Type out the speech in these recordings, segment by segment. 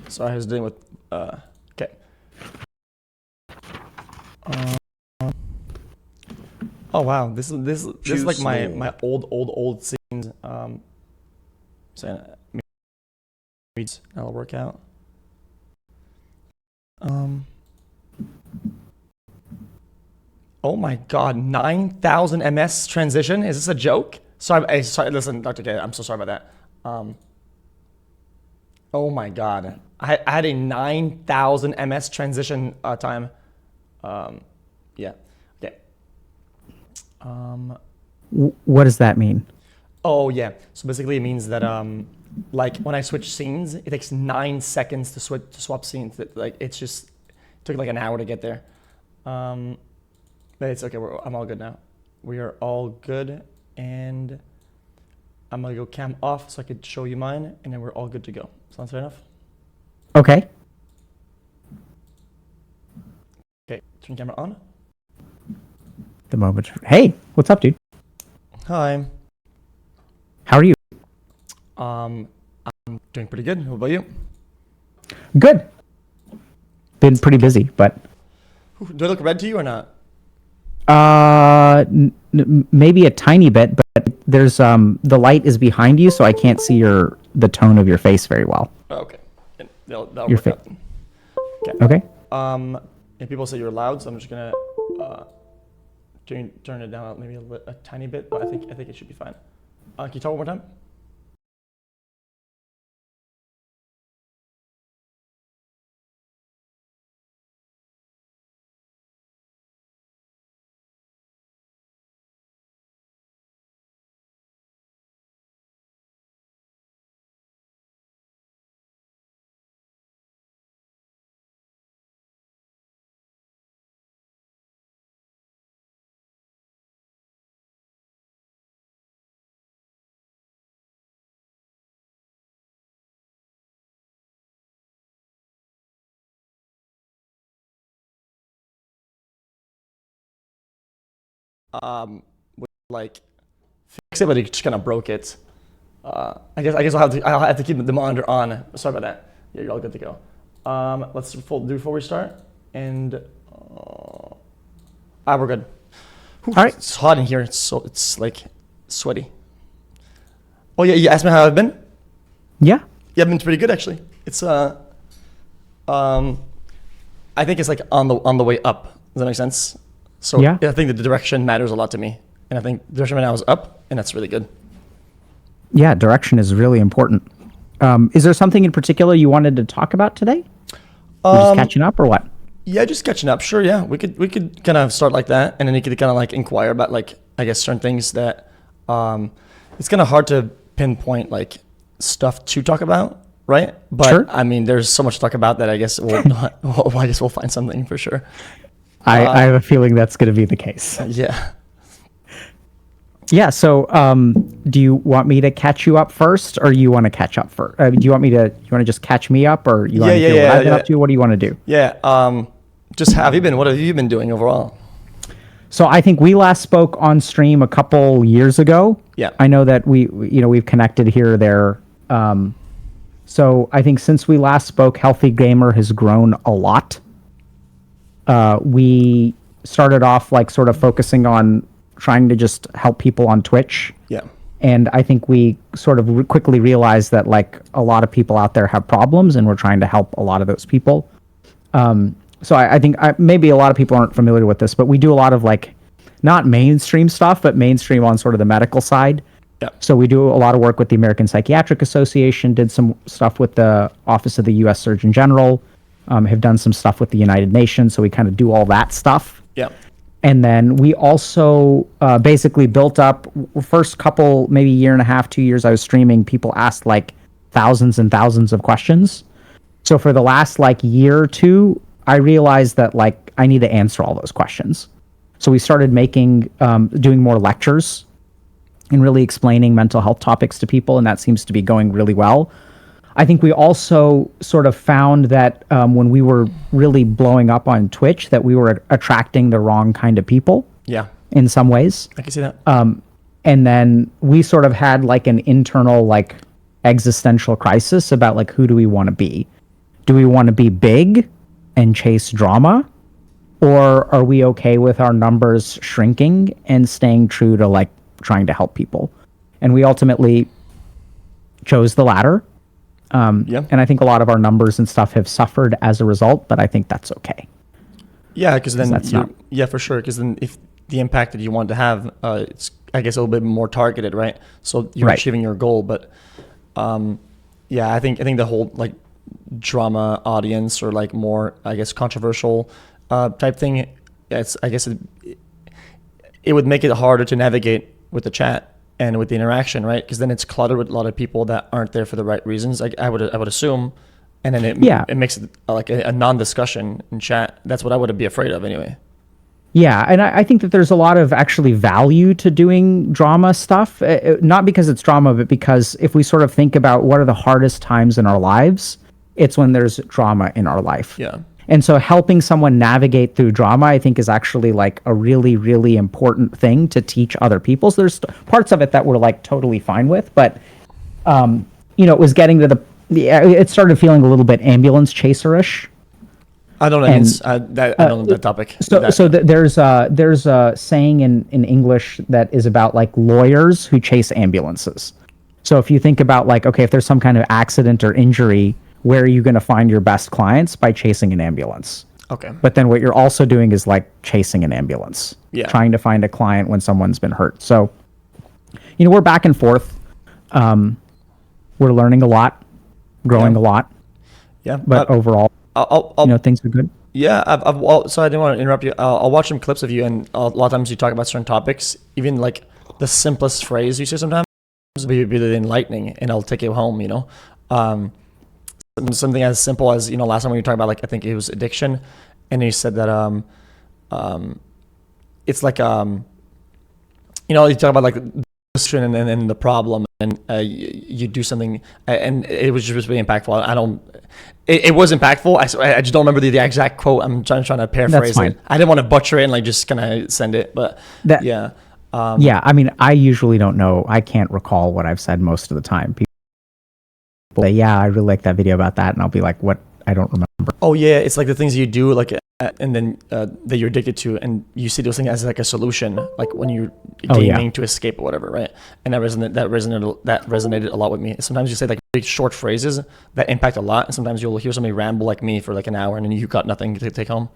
Sorry, I was dealing with. Okay. Oh wow, this is like my old scenes. Saying that'll work out. Oh my God, 9,000 ms transition. Is this a joke? Sorry, sorry. Listen, Dr. K, I'm so sorry about that. Oh my God, I had a 9,000 ms transition time. Yeah. Okay. What does that mean? Oh yeah. So basically, it means that like when I switch scenes, it takes 9 seconds to swap scenes. Like it took like an hour to get there. But it's okay. I'm all good now. We are all good, and I'm gonna go cam off so I could show you mine, and then we're all good to go. Sounds fair enough? Okay. Okay, turn camera on. The moment. Hey, what's up, dude? Hi. How are you? I'm doing pretty good. What about you? Good. Been pretty busy, but. Do I look red to you or not? Maybe a tiny bit, but there's the light is behind you, so I can't see the tone of your face very well. Oh, okay. That'll work out. Okay. If people say you're loud, so I'm just gonna turn it down maybe a tiny bit, but I think it should be fine. Can you talk one more time? Like fix it, but it just kind of broke it. I guess I'll have to keep the monitor on. Sorry about that. Yeah, you're all good to go. Let's do before we start, and we're good. All right. It's hot in here. It's like sweaty. Oh yeah, you asked me how I've been. Yeah. Yeah, I've been pretty good actually. It's I think it's like on the way up. Does that make sense? So yeah, I think the direction matters a lot to me, and I think the direction right now is up, and that's really good. Yeah, direction is really important. Is there something in particular you wanted to talk about today? Just catching up, or what? Yeah, just catching up. Sure, yeah, we could kind of start like that, and then you could kind of like inquire about like I guess certain things that it's kind of hard to pinpoint like stuff to talk about, right? But sure. I mean, there's so much to talk about that I guess we'll find something for sure. I have a feeling that's going to be the case. Yeah. Yeah. So, do you want me to catch you up first, or you want to catch up first? Do you want to just catch me up, or you want to hear what I've been up to? What do you want to do? Yeah. Just what have you been doing overall? So I think we last spoke on stream a couple years ago. Yeah. I know that we've connected here or there. So I think since we last spoke, Healthy Gamer has grown a lot. We started off like sort of focusing on trying to just help people on Twitch. Yeah. And I think we sort of quickly realized that like a lot of people out there have problems, and we're trying to help a lot of those people. So I think maybe a lot of people aren't familiar with this, but we do a lot of like not mainstream stuff, but mainstream on sort of the medical side. Yeah. So we do a lot of work with the American Psychiatric Association, did some stuff with the Office of the U.S. Surgeon General, have done some stuff with the United Nations. So we kind of do all that stuff. Yeah. And then we also basically built up first couple, maybe year and a half, 2 years I was streaming, people asked like thousands and thousands of questions. So for the last like year or two, I realized that like I need to answer all those questions. So we started doing more lectures and really explaining mental health topics to people, and that seems to be going really well. I think we also sort of found that when we were really blowing up on Twitch, that we were attracting the wrong kind of people. Yeah. In some ways. I can see that. And then we sort of had like an internal like existential crisis about like who do we want to be? do we want to be big and chase drama, or are we okay with our numbers shrinking and staying true to like trying to help people? And we ultimately chose the latter. And I think a lot of our numbers and stuff have suffered as a result, but I think that's okay. Yeah, because then that's not... yeah, for sure. Because then if the impact that you want to have, it's, I guess, a little bit more targeted, right? So you're achieving your goal. But yeah, I think the whole like drama audience or like more, I guess, controversial type thing, it's, I guess it would make it harder to navigate with the chat and with the interaction, right? Because then it's cluttered with a lot of people that aren't there for the right reasons. Like I would assume, and then it makes it like a non-discussion in chat. That's what I would be afraid of anyway. Yeah, and I think that there's a lot of actually value to doing drama stuff, not because it's drama, but because if we sort of think about what are the hardest times in our lives, it's when there's drama in our life. Yeah. And so helping someone navigate through drama, I think, is actually like a really, really important thing to teach other people. So there's parts of it that we're like totally fine with, but it was getting to it started feeling a little bit ambulance chaser-ish. I don't know. I don't know that topic. There's a saying in English that is about like lawyers who chase ambulances. So if you think about like, okay, if there's some kind of accident or injury, where are you going to find your best clients? By chasing an ambulance. Okay. But then what you're also doing is like chasing an ambulance. Yeah. Trying to find a client when someone's been hurt. So, we're back and forth. We're learning a lot, growing a lot. Yeah. But overall, things are good. Yeah. So I didn't want to interrupt you. I'll watch some clips of you, and a lot of times you talk about certain topics. Even like the simplest phrase you say sometimes will be really enlightening, and I'll take it home. Something as simple as, last time when you talked about, like, I think it was addiction, and you said that it's like you talk about like the solution and the problem, and you do something, and it was just really impactful. It was impactful. I just don't remember the exact quote. I'm trying to paraphrase it. I didn't want to butcher it and like just kind of send it, but yeah. I mean, I usually don't know. I can't recall what I've said most of the time. People say, yeah, I really like that video about that, and I'll be like, what? I don't remember. Oh yeah, it's like the things you do, like, and then that you're addicted to, and you see those things as like a solution, like when you're gaming to escape or whatever, right? And that resonated a lot with me. Sometimes you say like big short phrases that impact a lot, and sometimes you'll hear somebody ramble like me for like an hour, and then you got nothing to take home.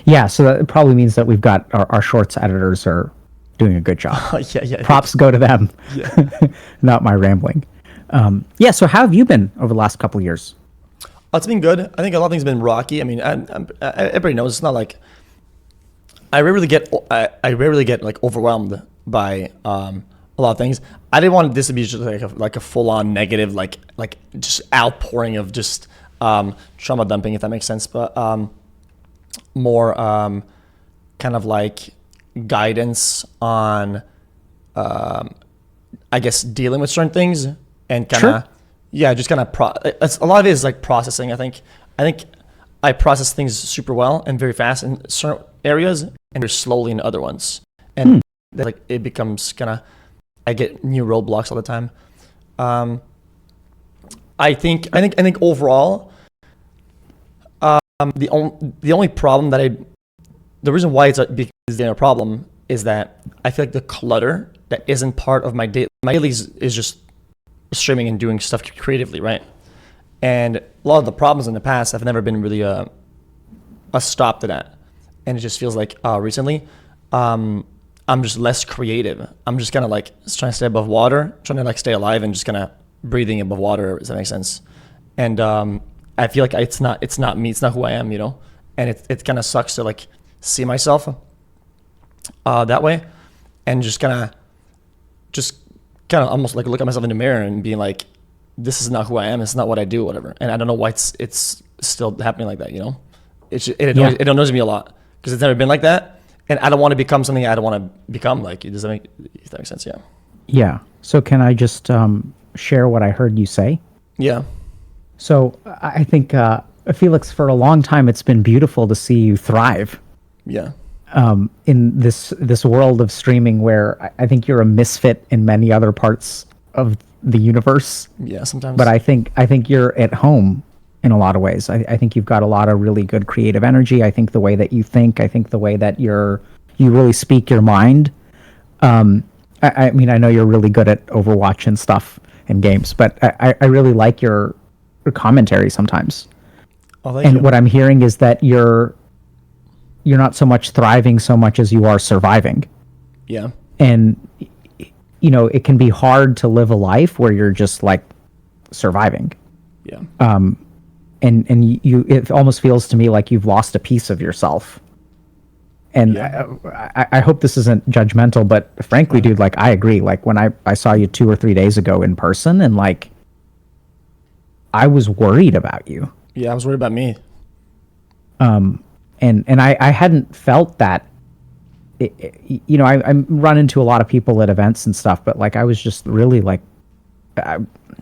Yeah, so that probably means that we've got our shorts editors are doing a good job. Yeah. Props go to them. Yeah. Not my rambling. So how have you been over the last couple of years? It's been good. I think a lot of things have been rocky. I mean, everybody knows it's not like I rarely get like overwhelmed by a lot of things. I didn't want this to be just like a full on negative, like just outpouring of just trauma dumping, if that makes sense. But more kind of like guidance on I guess dealing with certain things, and kind of just kind of a lot of it is like processing. I think I process things super well and very fast in certain areas, and very slowly in other ones, and like it becomes kind of, I get new roadblocks all the time. I think overall, the only problem the reason why it's a problem is that I feel like the clutter that isn't part of my daily is just streaming and doing stuff creatively, right? And a lot of the problems in the past have never been really a stop to that, and it just feels like recently I'm just less creative. I'm just kind of like trying to stay above water, trying to like stay alive, and just kind of breathing above water. Does that make sense? And I feel like it's not me. It's not who I am, and it kind of sucks to like see myself that way, and just kind of almost like look at myself in the mirror and being like, this is not who I am. It's not what I do, whatever. And I don't know why it's still happening like that, It annoys me a lot because it's never been like that, and I don't want to become something I don't want to become. Like, if that makes sense? Yeah. Yeah. So can I just share what I heard you say? Yeah. So I think Felix, for a long time, it's been beautiful to see you thrive. Yeah. In this world of streaming, where I think you're a misfit in many other parts of the universe. Yeah, sometimes. But I think you're at home in a lot of ways. I think you've got a lot of really good creative energy. I think the way that you think, I think the way that you really speak your mind. I mean, I know you're really good at Overwatch and stuff and games, but I really like your commentary sometimes. Oh, thank And you. what I'm hearing is that you're not so much thriving so much as you are surviving. Yeah. And you know, it can be hard to live a life where you're just like surviving. Yeah. And you it almost feels to me like you've lost a piece of yourself. And Yeah. I hope this isn't judgmental, but frankly, dude, like I agree. Like when I saw you 2 or 3 days ago in person, and like I was worried about you. Yeah, I was worried about me. And I hadn't felt that. You know, I run into a lot of people at events and stuff, but like I was just really like,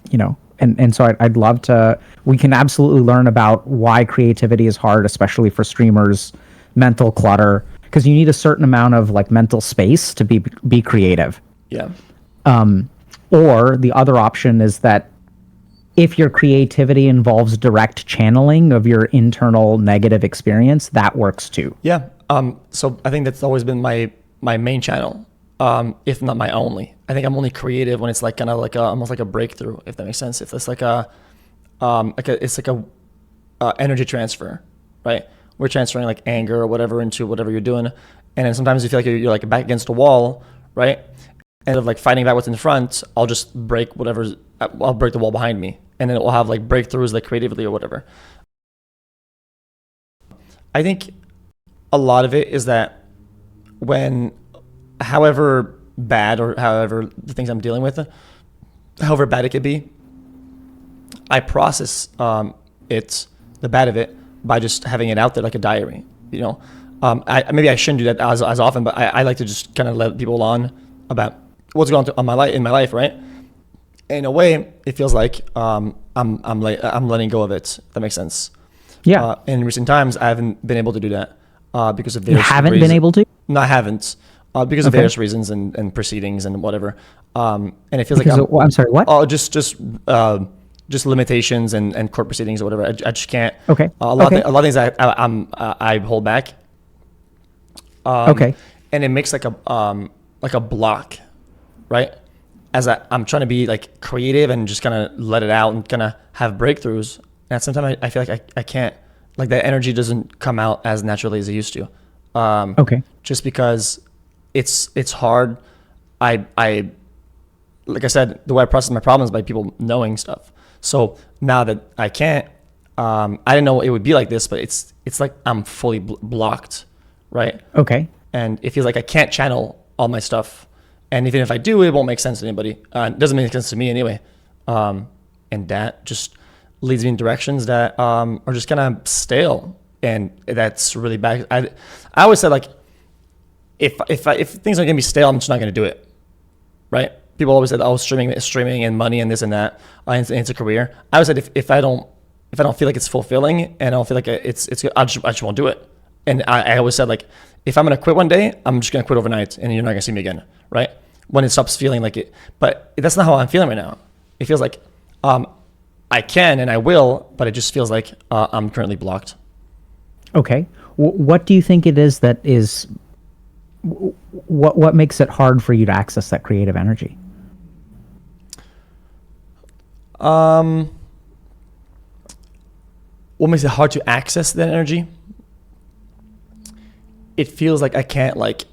you know, and so I'd love to. We can absolutely learn about why creativity is hard, especially for streamers, mental clutter, because you need a certain amount of like mental space to be creative. Yeah. Or the other option is that if your creativity involves direct channeling of your internal negative experience, that works too. Yeah. So I think that's always been my main channel, if not my only. I think I'm only creative when it's like kind of like almost like a breakthrough, if that makes sense. If it's like it's like a energy transfer, right? We're transferring like anger or whatever into whatever you're doing, and then sometimes you feel like you're like back against a wall, right? Instead of like fighting back what's in front, I'll just break I'll break the wall behind me, and then it will have like breakthroughs like creatively or whatever. I think a lot of it is that when, however bad or however the things I'm dealing with, however bad it could be, I process the bad of it by just having it out there like a diary. You know, maybe I shouldn't do that as often, but I like to just kind of let people on about what's going on in my life, right? In a way, it feels like I'm letting go of it. If that makes sense. Yeah. In recent times, I haven't been able to do that because of You various haven't reasons. been able to? No, I haven't because of Okay. various reasons and proceedings and whatever. And it feels Because like I'm sorry, what? oh, just limitations and court proceedings or whatever. I just can't. Okay. A lot Okay. of things I hold back. Okay. And it makes like a block, right? As I'm trying to be like creative and just kind of let it out and kind of have breakthroughs. And sometimes I feel like I can't, like that energy doesn't come out as naturally as it used to. Okay. Just because it's hard. I like I said, the way I process my problems by people knowing stuff. So now that I can't, I didn't know it would be like this, but it's like I'm fully blocked, right? Okay. And it feels like I can't channel all my stuff. And even if I do, it won't make sense to anybody. It doesn't make sense to me anyway. And that just leads me in directions that are just kind of stale. And that's really bad. I always said, like, if things are going to be stale, I'm just not going to do it. Right? People always said, oh, streaming and money and this and that. And it's a career. I always said, if I don't feel like it's fulfilling and I don't feel like it's I just won't do it. And I always said, like, if I'm going to quit one day, I'm just going to quit overnight and you're not going to see me again. Right? When it stops feeling like it. But that's not how I'm feeling right now. It feels like I can and I will, but it just feels like I'm currently blocked. Okay. What do you think it is that is what makes it hard for you to access that creative energy? What makes it hard to access that energy? It feels like I can't like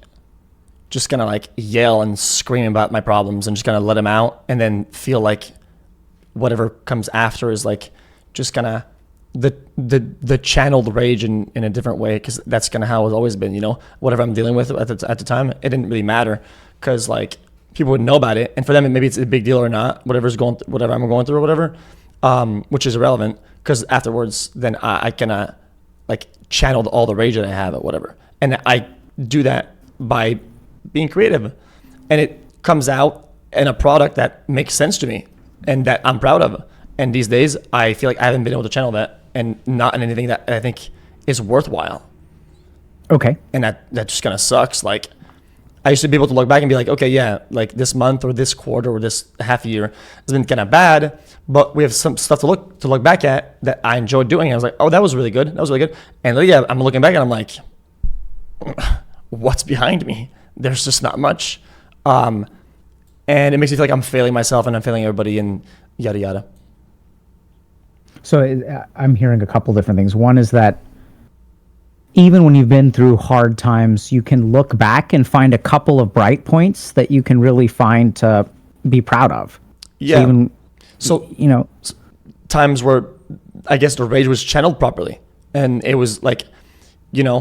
just gonna like yell and scream about my problems and just gonna let them out and then feel like whatever comes after is like just gonna the channeled rage in a different way, because that's kind of how it's always been, you know. Whatever I'm dealing with at the time, it didn't really matter because like people would know about it, and for them maybe it's a big deal or not, whatever I'm going through or whatever, which is irrelevant because afterwards then I can like channeled all the rage that I have or whatever, and I do that by being creative, and it comes out in a product that makes sense to me and that I'm proud of. And these days I feel like I haven't been able to channel that and not in anything that I think is worthwhile. Okay. And that just kind of sucks. Like I used to be able to look back and be like, okay, yeah, like this month or this quarter or this half year has been kind of bad, but we have some stuff to look back at that I enjoyed doing. I was like, oh, that was really good. That was really good. And yeah, I'm looking back and I'm like, what's behind me? There's just not much. And it makes me feel like I'm failing myself and I'm failing everybody and yada, yada. So I'm hearing a couple different things. One is that even when you've been through hard times, you can look back and find a couple of bright points that you can really find to be proud of. Yeah. So times where I guess the rage was channeled properly, and it was like, and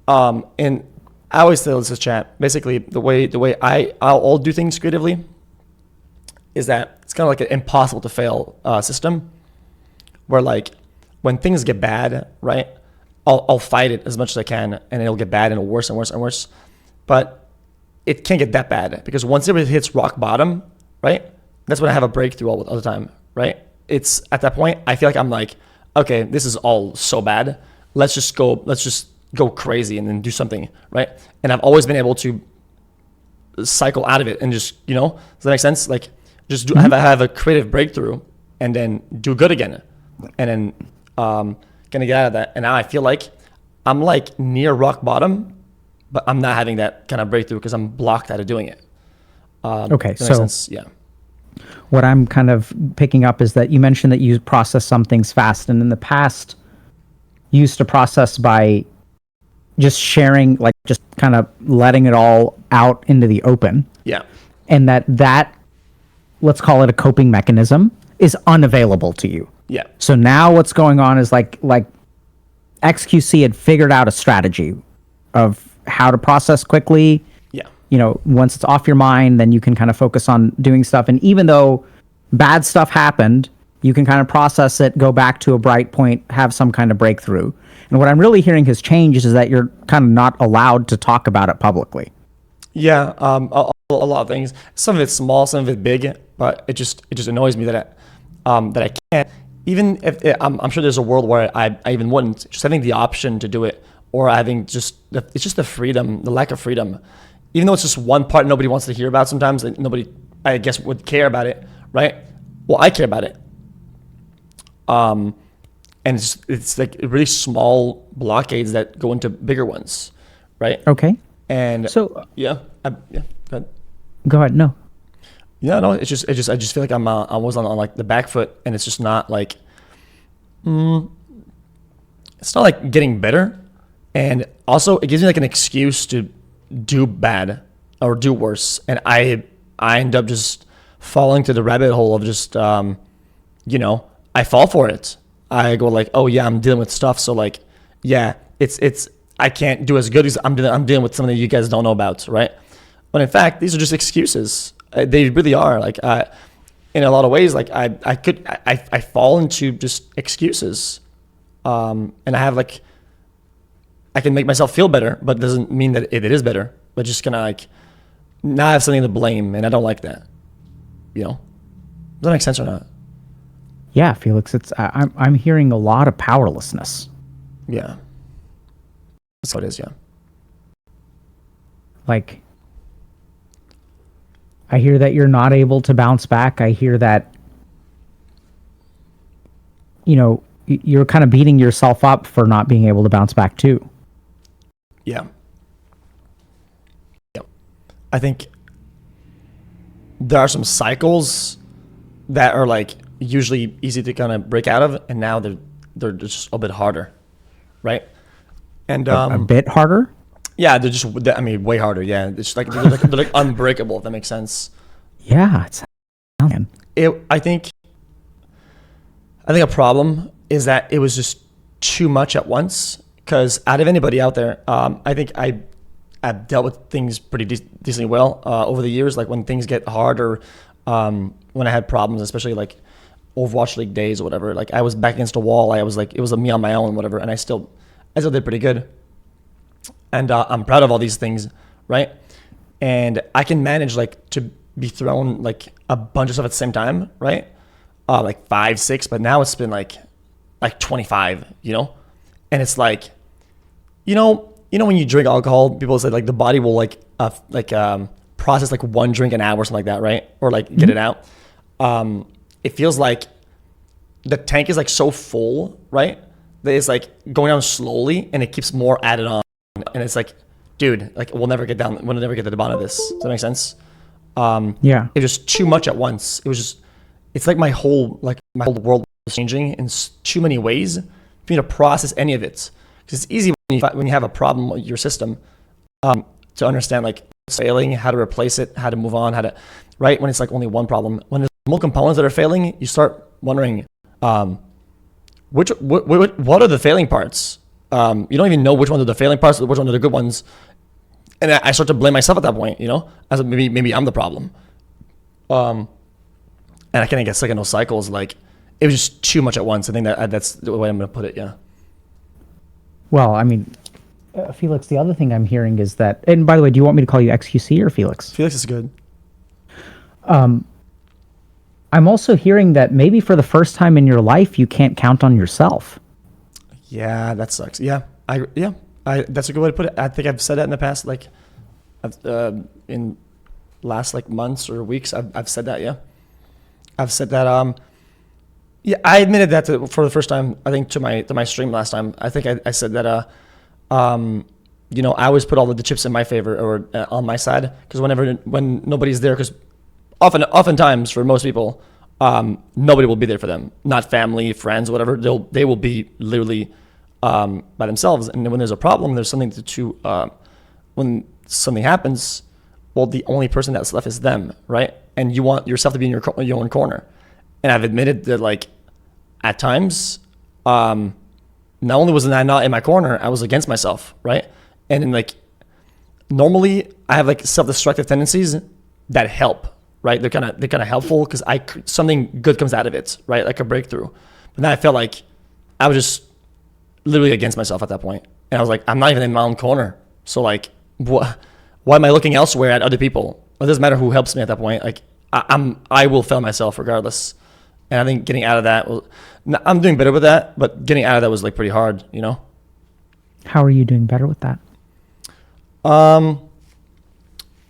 I always tell this chat. Basically, the way I'll do things creatively is that it's kind of like an impossible to fail system, where like when things get bad, right? I'll fight it as much as I can, and it'll get bad and worse and worse and worse. But it can't get that bad, because once it hits rock bottom, right? That's when I have a breakthrough all the time, right? It's at that point I feel like I'm like, okay, this is all so bad. Let's just go crazy and then do something, right? And I've always been able to cycle out of it and just, does that make sense? Like just have a creative breakthrough and then do good again, and then gonna get out of that. And now I feel like I'm like near rock bottom, but I'm not having that kind of breakthrough because I'm blocked out of doing it. Okay, so yeah. What I'm kind of picking up is that you mentioned that you process some things fast, and in the past you used to process by just sharing, like just kind of letting it all out into the open. Yeah. And that let's call it a coping mechanism is unavailable to you. Yeah. So now what's going on is like XQC had figured out a strategy of how to process quickly. Yeah. Once it's off your mind, then you can kind of focus on doing stuff. And even though bad stuff happened, you can kind of process it, go back to a bright point, have some kind of breakthrough. And what I'm really hearing has changed is that you're kind of not allowed to talk about it publicly. Yeah. A lot of things. Some of it's small, some of it big, but it just annoys me that I can't. Even if I'm sure there's a world where I even wouldn't, just having the option to do it, or having it's just the freedom, the lack of freedom. Even though it's just one part nobody wants to hear about sometimes, and nobody, I guess, would care about it, right? Well, I care about it. And it's like really small blockades that go into bigger ones, right? Okay. And so yeah, go ahead. Go ahead. No. Yeah, no, I just feel like I was on like the back foot, and it's just not like, it's not like getting better, and also it gives me like an excuse to do bad or do worse, and I end up just falling to the rabbit hole of just, I fall for it. I go like, oh yeah, I'm dealing with stuff, so like, yeah, it's I can't do as good as I'm dealing with something that you guys don't know about, right? But in fact, these are just excuses. They really are. Like, in a lot of ways, like I fall into just excuses, and I have like, I can make myself feel better, but it doesn't mean that it is better. But just kind of like, now I have something to blame, and I don't like that. Does that make sense or not? Yeah, Felix, I'm hearing a lot of powerlessness. Yeah, that's what it is. Yeah. Like, I hear that you're not able to bounce back. I hear that, you're kind of beating yourself up for not being able to bounce back too. Yeah. Yeah. I think there are some cycles that are like usually easy to kind of break out of, and now they're just a bit harder, right? And a bit harder? Yeah, way harder. Yeah, it's like they're like unbreakable, if that makes sense. Yeah, I think a problem is that it was just too much at once. Because out of anybody out there, I think I've dealt with things pretty decently well over the years. Like when things get hard, or when I had problems, especially like Overwatch League days or whatever. Like I was back against a wall. I was like, it was me on my own, whatever, and I still did pretty good. And I'm proud of all these things, right? And I can manage like to be thrown like a bunch of stuff at the same time, right? Like 5, 6, but now it's been like 25, And it's like, you know when you drink alcohol, people say like the body will process like one drink an hour or something like that, right? Or like get it out. It feels like the tank is like so full, right? That it's like going down slowly and it keeps more added on. And it's like, dude, like we'll never get to the bottom of this. Does that make sense? Yeah. It was just too much at once. It's like my whole world was changing in too many ways for me to process any of it. Because it's easy when you have a problem with your system to understand like what's failing, how to replace it, how to move on, right? When it's like only one problem. When there's multiple components that are failing, you start wondering, what are the failing parts? You don't even know which ones are the failing parts, which ones are the good ones. And I start to blame myself at that point, as maybe I'm the problem. And I kind of get stuck in those cycles. Like it was just too much at once. I think that's the way I'm going to put it. Yeah. Well, I mean, Felix, the other thing I'm hearing is that, and by the way, do you want me to call you XQC or Felix? Felix is good. I'm also hearing that maybe for the first time in your life, you can't count on yourself. Yeah, that sucks. Yeah, that's a good way to put it. I think I've said that in the past, like, in last like months or weeks. I've said that. Yeah, I've said that. Yeah, I admitted that for the first time. I think to my stream last time. I think I said that. I always put all the chips in my favor or on my side because when nobody's there, because oftentimes for most people, nobody will be there for them. Not family, friends, whatever. They will be literally by themselves. And when there's a problem, there's something when something happens, well, the only person that's left is them, right? And you want yourself to be in your own corner. And I've admitted that, like, at times, not only was I not in my corner, I was against myself, right? And then, like, normally I have like self-destructive tendencies that help, right? They're kind of helpful because something good comes out of it, right? Like a breakthrough. But then I felt like I was just literally against myself at that point, and I was like, I'm not even in my own corner. So like, why am I looking elsewhere at other people? It doesn't matter who helps me at that point. Like, I will fail myself regardless. And I think getting out of that, I'm doing better with that, but getting out of that was like pretty hard, How are you doing better with that?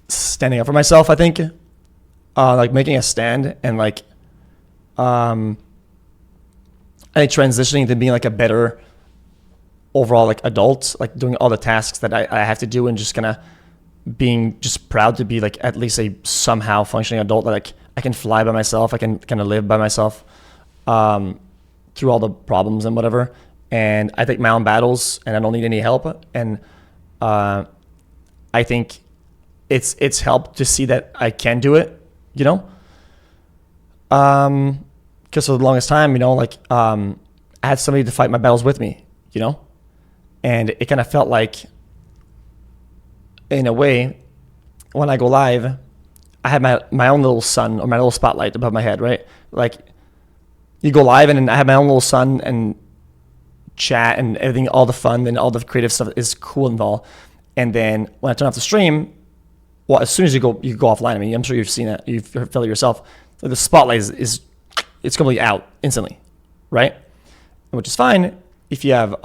Standing up for myself, I think. Like making a stand and like, I think transitioning to being like a better overall like adult, like doing all the tasks that I have to do and just kind of being just proud to be like at least a somehow functioning adult that like I can fly by myself, I can kind of live by myself through all the problems and whatever. And I take my own battles and I don't need any help. And I think it's helped to see that I can do it, because for the longest time, I had somebody to fight my battles with me, and it kind of felt like, in a way, when I go live, I have my own little sun or my little spotlight above my head, right? Like, you go live and I have my own little sun and chat and everything, all the fun and all the creative stuff is cool and all. And then when I turn off the stream, well, as soon as you go offline, I mean, I'm sure you've seen it, you've felt it yourself. Like the spotlight is it's completely out instantly, right? Which is fine if you have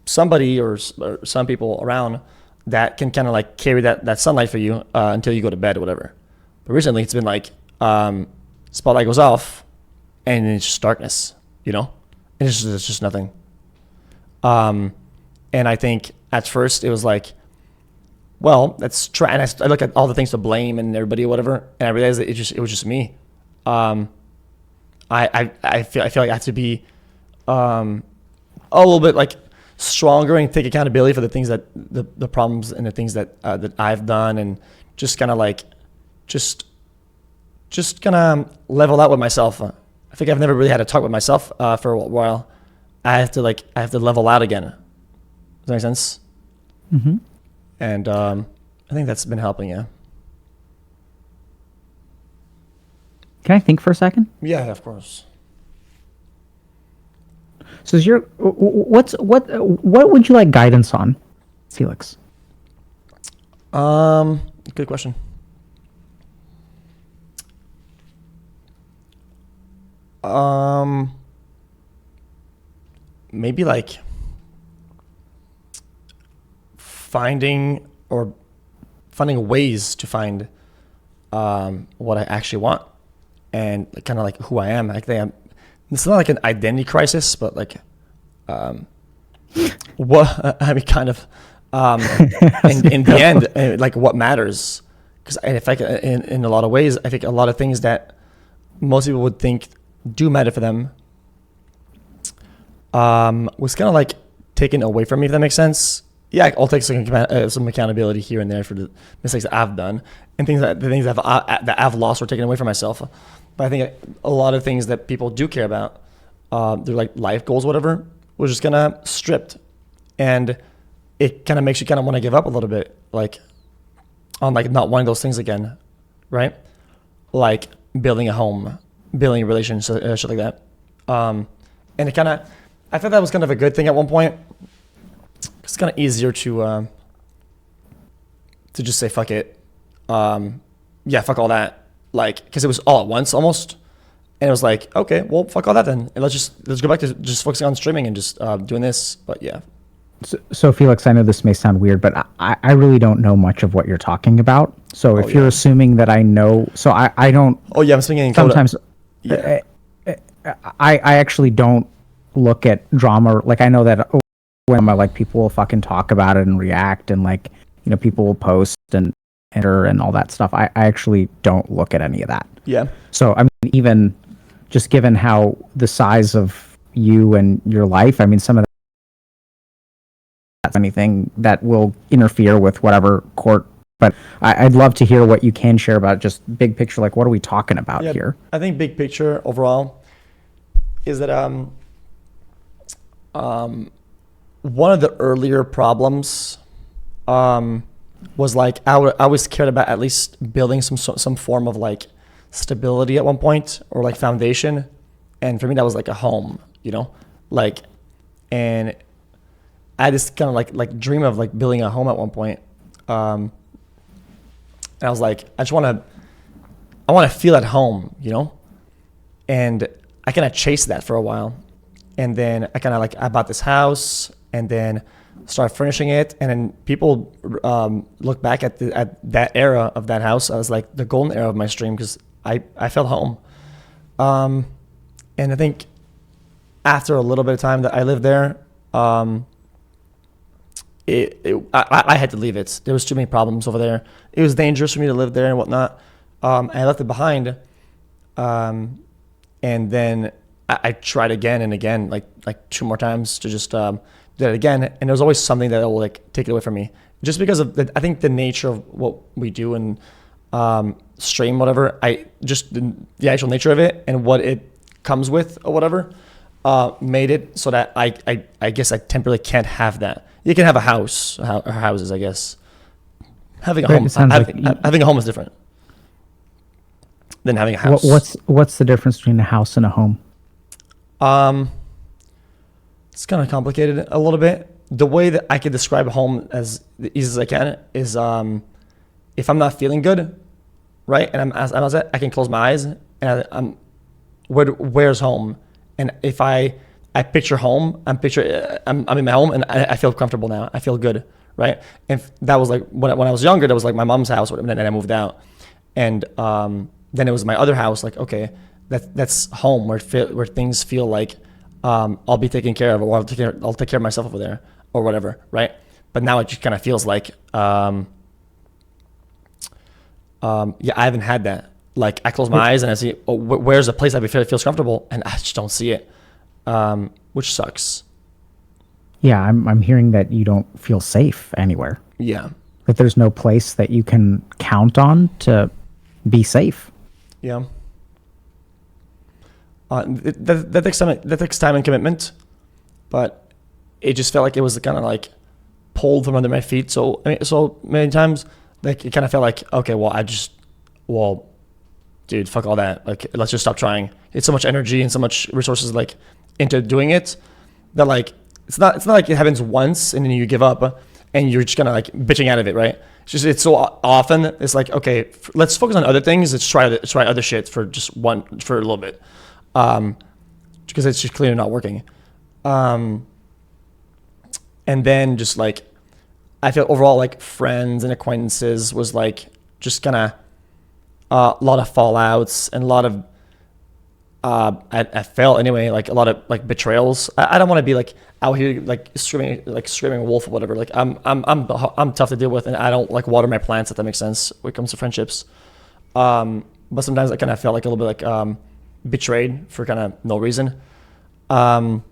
somebody or some people around that can kind of like carry that sunlight for you until you go to bed or whatever. But recently it's been like spotlight goes off and it's just darkness, and it's just nothing. And I think at first it was like, well, let's try. And I look at all the things to blame and everybody or whatever, and I realized that it was just me. I feel like I have to be a little bit like stronger and take accountability for the things that the problems and the things that I've done, and just kind of like just kind of level out with myself. I think I've never really had a talk with myself for a while. I have to level out again. Does that make sense? Mm-hmm. And I think that's been helping. Yeah. Can I think for a second? Yeah, of course. So what would you like guidance on, Felix? Good question. Maybe like finding ways to find what I actually want and kind of like who I am. Like it's not like an identity crisis, but like what I mean, kind of in the end, like what matters. Because in a lot of ways, I think a lot of things that most people would think do matter for them was kind of like taken away from me, if that makes sense. Yeah, I'll take some accountability here and there for the mistakes that I've done and the things that I've lost or taken away from myself. But I think a lot of things that people do care about, they're like life goals, whatever, was just kind of stripped, and it kind of makes you kind of want to give up a little bit, like on like not wanting those things again, right? Like building a home, building a relationship, shit like that. And it kind of, I thought that was kind of a good thing at one point. It's kind of easier to just say fuck it, yeah, fuck all that, like because it was all at once almost, and it was like, okay, well, fuck all that then, and let's go back to just focusing on streaming and just doing this. But yeah. So Felix, I know this may sound weird, but I really don't know much of what you're talking about. So if you're assuming that I know, so I don't. Oh yeah, I'm speaking in sometimes. Yeah. I actually don't look at drama. Like I know that when like people will fucking talk about it and react, and like people will post and enter and all that stuff. I actually don't look at any of that. Yeah. So I mean, even just given how the size of you and your life, I mean, some of that's anything that will interfere with whatever court. But I'd love to hear what you can share about just big picture. Like, what are we talking about here? I think big picture overall is that one of the earlier problems was like I always cared about at least building some form of like stability at one point, or like foundation, and for me that was like a home, like, and I had this kind of like dream of like building a home at one point, and I was like, I want to feel at home, and I kind of chased that for a while, and then I kind of like I bought this house and then started furnishing it, and then people look back at that era of that house as like the golden era of my stream, because I felt home, and I think after a little bit of time that I lived there, I had to leave it. There was too many problems over there. It was dangerous for me to live there and whatnot. And I left it behind. And then I tried again and again, like 2 more times to just do that again. And there was always something that will like take it away from me, just because of I think the nature of what we do and stream, whatever. The actual nature of it and what it comes with or whatever made it so that I guess I temporarily can't have that. You can have a house or houses, I guess. Having a home, having a home is different than having a house. What's the difference between a house and a home? It's kind of complicated a little bit. The way that I could describe a home as easy as I can is if I'm not feeling good, right, and I'm upset, I can close my eyes and where's home? And if I picture home, I'm in my home and I feel comfortable now. I feel good, right? And that was like when I was younger, that was like my mom's house, and then I moved out, and then it was my other house. Like, okay, that's home where things feel like I'll be taken care of, or I'll take care of myself over there, or whatever, right? But now it just kind of feels like I haven't had that. Like I close my eyes and I see, where's a place that feels comfortable, and I just don't see it. Which sucks. Yeah, I'm hearing that you don't feel safe anywhere. Yeah. That there's no place that you can count on to be safe. Yeah. That takes time and commitment, but it just felt like it was kind of like pulled from under my feet. So many times, like it kind of felt like, okay, well, dude, fuck all that. Like, let's just stop trying. It's so much energy and so much resources like into doing it that like it's not like it happens once and then you give up and you're just kind of like bitching out of it, right? It's so often. It's like, okay, let's focus on other things. Let's try other shit for a little bit, because it's just clearly not working. And then just like I feel overall like friends and acquaintances was like just kind of a lot of fallouts and a lot of I felt anyway like a lot of like betrayals. I don't want to be like out here like screaming wolf or whatever. Like I'm tough to deal with, and I don't like water my plants, if that makes sense when it comes to friendships. But sometimes I kind of felt like a little bit like betrayed for kind of no reason. And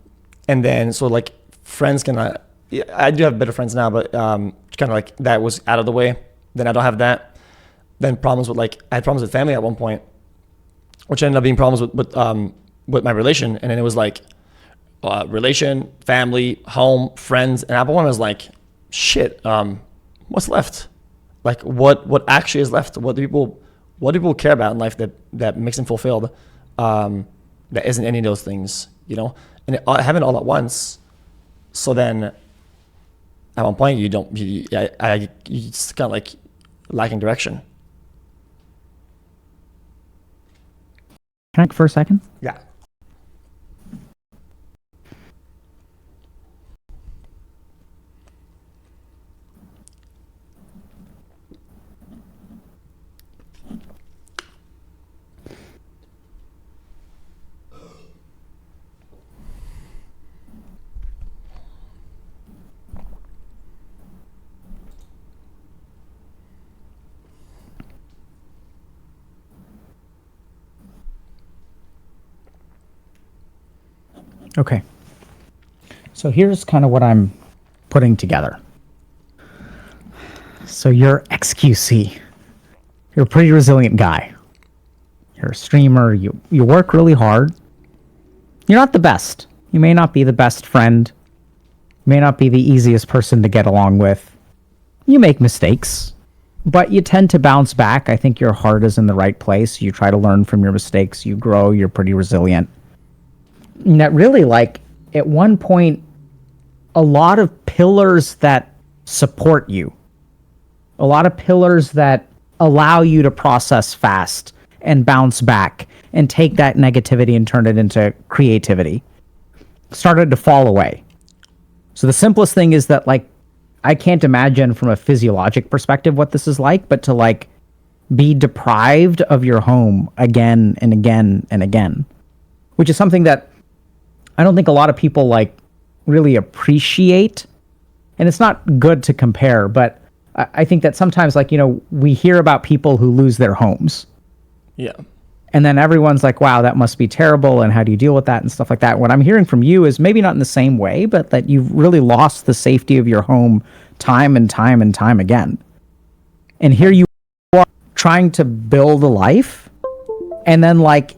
then so like friends kind of, yeah, I do have better friends now, but kind of like that was out of the way. Then I don't have that. Then problems with like I had problems with family at one point, which ended up being problems with my relation. And then it was like relation, family, home, friends. And at one point I was like, shit, what's left? Like what actually is left? What do people care about in life that makes them fulfilled? That isn't any of those things, you know? And it happened all at once. So then at one point you just kind of like lacking direction. Can I for a second? Yeah. Okay. So here's kind of what I'm putting together. So you're XQC. You're a pretty resilient guy. You're a streamer. You work really hard. You're not the best. You may not be the best friend. You may not be the easiest person to get along with. You make mistakes, but you tend to bounce back. I think your heart is in the right place. You try to learn from your mistakes. You grow. You're pretty resilient. And that really, like, at one point, a lot of pillars that support you, a lot of pillars that allow you to process fast and bounce back and take that negativity and turn it into creativity, started to fall away. So the simplest thing is that, like, I can't imagine from a physiologic perspective what this is like, but to, like, be deprived of your home again and again and again, which is something that I don't think a lot of people like really appreciate. And it's not good to compare, but I think that sometimes, like, you know, we hear about people who lose their homes. Yeah. And then everyone's like, wow, that must be terrible. And how do you deal with that and stuff like that? What I'm hearing from you is maybe not in the same way, but that you've really lost the safety of your home time and time and time again. And here you are trying to build a life, and then, like,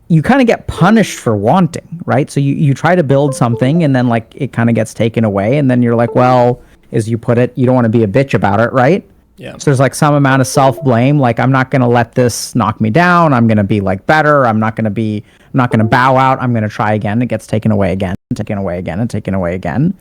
you kind of get punished for wanting, right? So you try to build something, and then, like, it kind of gets taken away, and then you're like, well, as you put it, you don't want to be a bitch about it, right? Yeah. So there's like some amount of self-blame, like, I'm not going to let this knock me down. I'm going to be like better. I'm not going to bow out. I'm going to try again. It gets taken away again, and taken away again, and taken away again.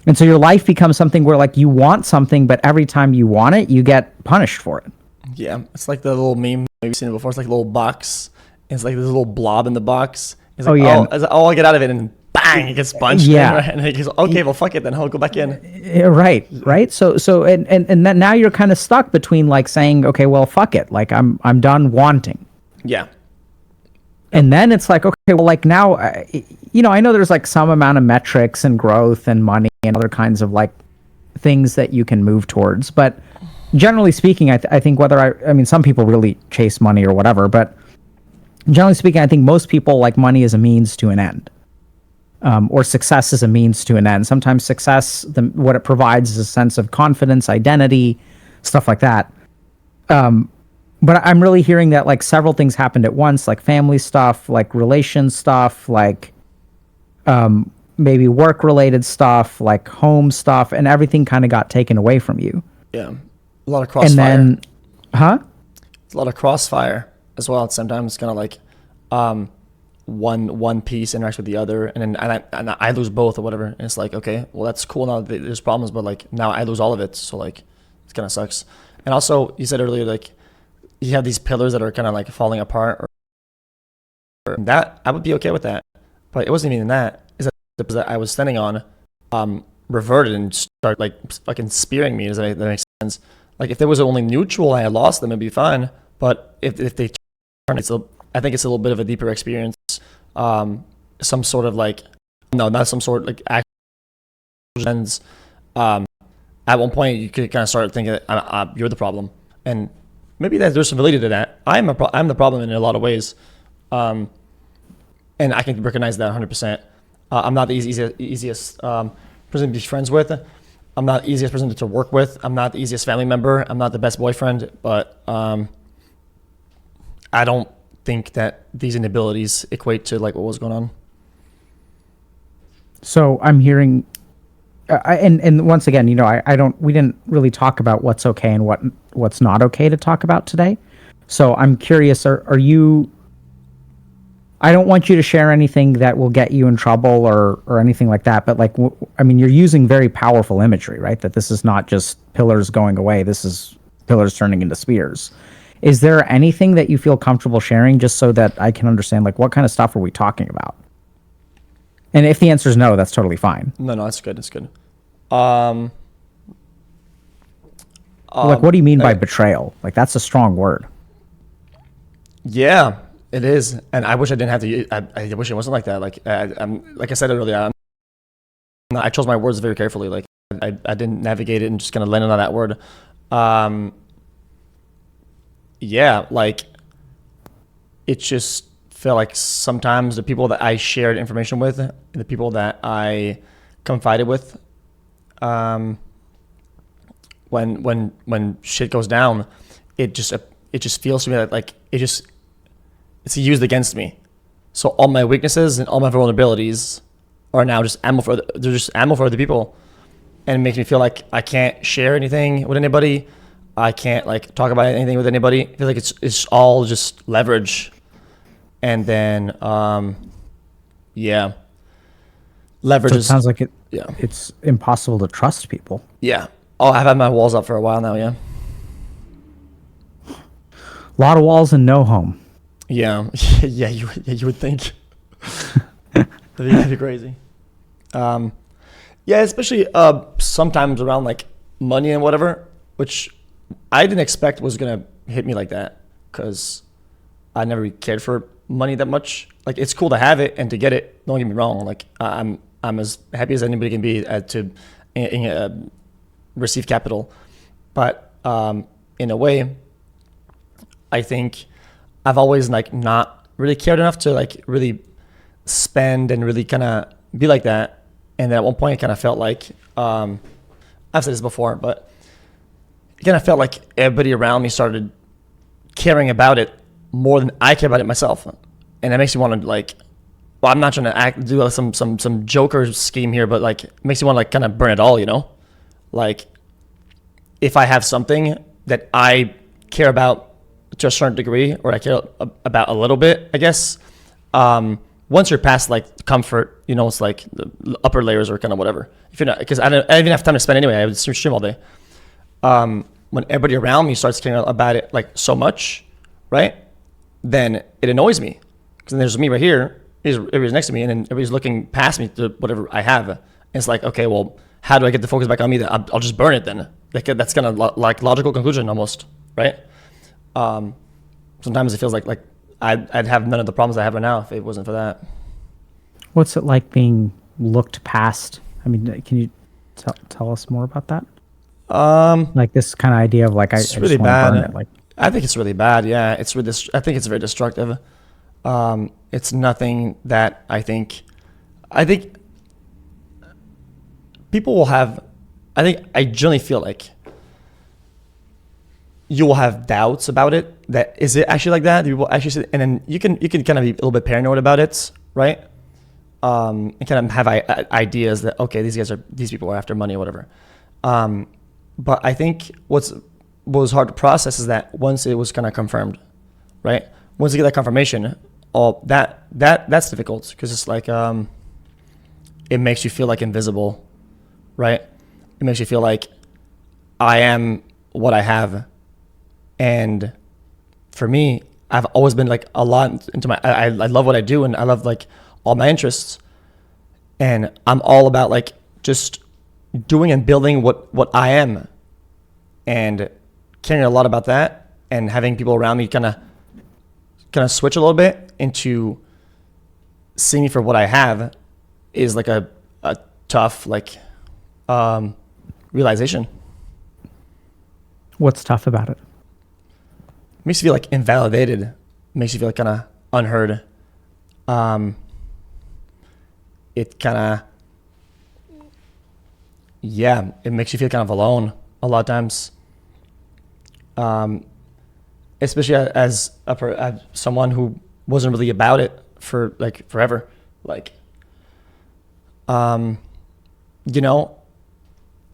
And so your life becomes something where, like, you want something, but every time you want it, you get punished for it. Yeah. It's like the little meme, maybe you've seen it before. It's like a little box. It's like this little blob in the box. It's like, I'll get out of it, and bang, it gets punched. Yeah. And he goes, okay, well, fuck it, then I'll go back in. Right. So and then now you're kind of stuck between, like, saying, okay, well, fuck it, like, I'm done wanting. Yeah. And then it's like, okay, well, like, now, you know, I know there's like some amount of metrics and growth and money and other kinds of, like, things that you can move towards, but generally speaking, I think I mean, some people really chase money or whatever, but generally speaking, I think most people like money as a means to an end, or success as a means to an end. Sometimes success, what it provides is a sense of confidence, identity, stuff like that. But I'm really hearing that, like, several things happened at once, like family stuff, like relation stuff, like maybe work-related stuff, like home stuff, and everything kind of got taken away from you. Yeah. A lot of crossfire. And then, It's a lot of crossfire as well. Sometimes it's kind of like one piece interacts with the other, and then I lose both or whatever. And it's like, okay, well, that's cool now. There's problems, but, like, now I lose all of it. So, like, it kind of sucks. And also, you said earlier, like, you have these pillars that are kind of like falling apart, or that I would be okay with that, but it wasn't even that. Is that I was standing on reverted and start like fucking spearing me. Does that make sense? Like if there was only neutral and I lost them, it'd be fine. But if they turn, I think it's a little bit of a deeper experience. Some sort of like, no, not some sort of like actions. At one point, you could kind of start thinking you're the problem, and maybe there's some validity to that. I'm the problem in a lot of ways, and I can recognize that 100%. I'm not the easiest person to be friends with. I'm not the easiest person to work with. I'm not the easiest family member. I'm not the best boyfriend, but I don't think that these inabilities equate to like what was going on. So I'm hearing, and once again, we didn't really talk about what's okay and what's not okay to talk about today. So I'm curious, are you? I don't want you to share anything that will get you in trouble or anything like that. But like, you're using very powerful imagery, right? That this is not just pillars going away. This is pillars turning into spears. Is there anything that you feel comfortable sharing, just so that I can understand, like, what kind of stuff are we talking about? And if the answer is no, that's totally fine. No, that's good. That's good. Like, what do you mean by betrayal? Like, that's a strong word. Yeah, it is. And I wish I didn't have to. I wish it wasn't like that. Like, like I said earlier, I chose my words very carefully. Like, I didn't navigate it and just kind of landed on that word. Yeah, like, it just felt like sometimes the people that I shared information with, the people that I confided with, when shit goes down, it just feels to me like it's used against me. So all my weaknesses and all my vulnerabilities are now just ammo for other people, and it makes me feel like I can't share anything with anybody. I can't like talk about anything with anybody. I feel like it's all just leverage. And then, yeah, leverage. So it sounds like yeah, it's impossible to trust people. Yeah. Oh, I've had my walls up for a while now. Yeah. A lot of walls and no home. Yeah. Yeah. You would think. That'd be crazy. Yeah, especially sometimes around like money and whatever, which I didn't expect was gonna hit me like that, because I never really cared for money that much. Like, it's cool to have it and to get it. Don't get me wrong. Like, I'm as happy as anybody can be to receive capital. But in a way, I think I've always like not really cared enough to like really spend and really kind of be like that. And then at one point, it kind of felt like I've said this before, but it kind of felt like everybody around me started caring about it more than I care about it myself. And that makes me want to like, well, I'm not trying to do some Joker scheme here, but like, it makes me want to like kind of burn it all, Like, if I have something that I care about to a certain degree, or I care about a little bit, I guess, once you're past like comfort, it's like the upper layers or kind of whatever. If you're not, because I didn't have time to spend anyway. I would stream all day. When everybody around me starts caring about it like so much, right? Then it annoys me, because then there's me right here, everybody's next to me, and then everybody's looking past me to whatever I have. And it's like, okay, well, how do I get the focus back on me? That I'll just burn it then. Like, that's kind of like logical conclusion almost, right? Sometimes it feels like I'd have none of the problems I have right now if it wasn't for that. What's it like being looked past? I mean, can you tell us more about that? Like this kind of idea of like, it's I really just want to burn it. Like, I think it's really bad. Yeah, I think it's very destructive. It's nothing that I think people will have. I generally feel like you will have doubts about it. That is it actually like that? People actually say, and then you can kind of be a little bit paranoid about it, right? And kind of have ideas that, okay, these people are after money or whatever. But I think what was hard to process is that once it was kind of confirmed, right? Once you get that confirmation, that's difficult, because it's like it makes you feel like invisible, right? It makes you feel like I am what I have. And for me, I've always been like a lot into I love what I do, and I love like all my interests, and I'm all about like just doing and building what I am, and caring a lot about that, and having people around me kind of switch a little bit into seeing me for what I have is like a tough realization. What's tough about it? Makes you feel like invalidated. Makes you feel like kind of unheard. It kind of, yeah, it makes you feel kind of alone a lot of times. Especially as someone who wasn't really about it for like forever. Like, you know,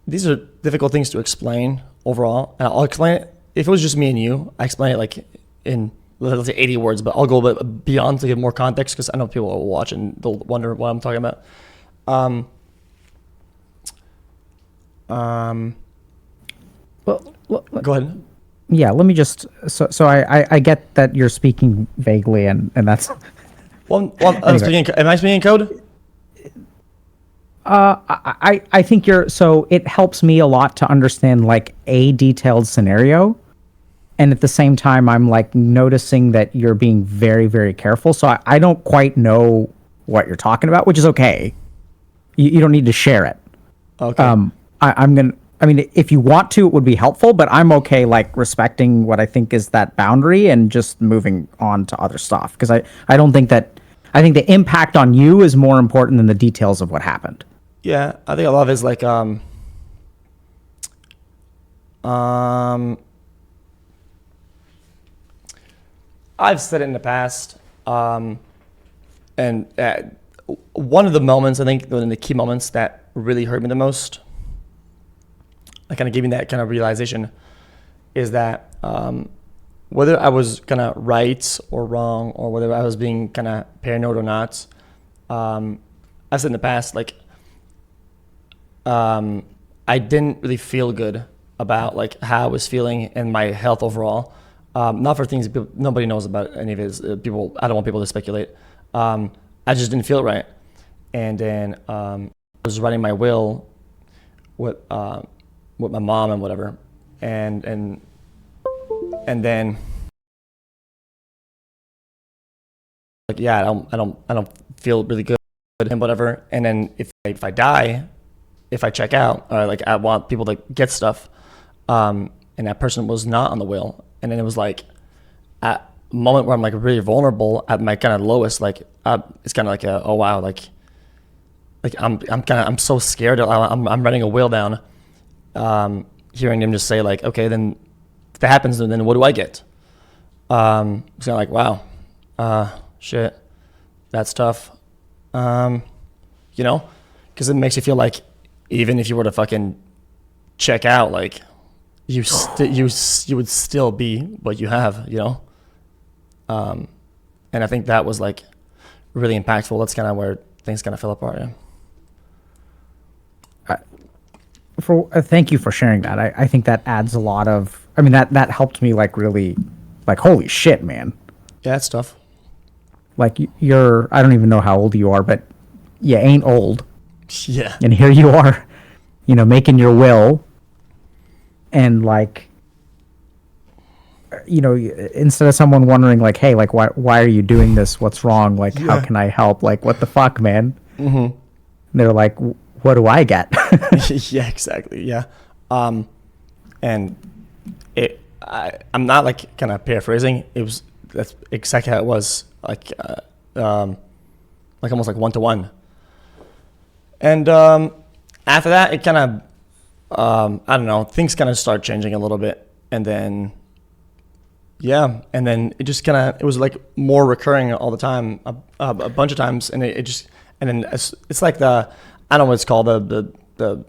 these are difficult things to explain overall. And I'll explain it. If it was just me and you, I explain it like in, let's say 80 words, but I'll go a bit beyond to give more context because I know people will watch and they'll wonder what I'm talking about. Well, Go ahead. yeah, let me just, so I get that you're speaking vaguely, and that's, Well, Anyway. am I speaking in code? I think so it helps me a lot to understand like a detailed scenario. And at the same time, I'm like noticing that you're being very, very careful. So I don't quite know what you're talking about, which is okay. You don't need to share it. Okay. I mean, if you want to, it would be helpful, but I'm okay like respecting what I think is that boundary and just moving on to other stuff. Because I don't think that, I think the impact on you is more important than the details of what happened. Yeah, I think a lot of it is like I've said it in the past, and one of the moments, I think, one of the key moments that really hurt me the most, I kind of gave me that kind of realization, is that whether I was kind of right or wrong, or whether I was being kind of paranoid or not, I've said in the past, like, I didn't really feel good about like how I was feeling and my health overall. Not for things nobody knows about any of his people. I don't want people to speculate. I just didn't feel right, and then I was writing my will with my mom and whatever, and then like yeah, I don't feel really good and whatever. And then if I die, if I check out, or like I want people to get stuff, and that person was not on the will. And then it was like at a moment where I'm like really vulnerable at my kind of lowest, like it's kind of like oh wow, like I'm so scared. I'm writing a will down, hearing them just say like, okay, then if that happens, then what do I get? It's kind of like wow, shit, that's tough, you know, because it makes you feel like even if you were to fucking check out, like you would still be what you have, you know. And I think that was like really impactful. That's kind of where things kind of fell apart. Yeah. Thank you for sharing that. I think that adds a lot of. I mean, that helped me like really, like holy shit, man. Yeah, it's tough. Like you're. I don't even know how old you are, but you ain't old. Yeah. And here you are, you know, making your will. And like, you know, instead of someone wondering like, hey, like why are you doing this? What's wrong? Like, how can I help? Like, what the fuck, man? Mm-hmm. They're like, what do I get? Yeah, exactly. Yeah. And I'm not like kind of paraphrasing. That's exactly how it was. Like almost like 1-to-1. And after that, it kind of, I don't know, things kind of start changing a little bit. And then, yeah, and then it just kind of, it was like more recurring all the time, a bunch of times. And it just, and then it's like I don't know what it's called, the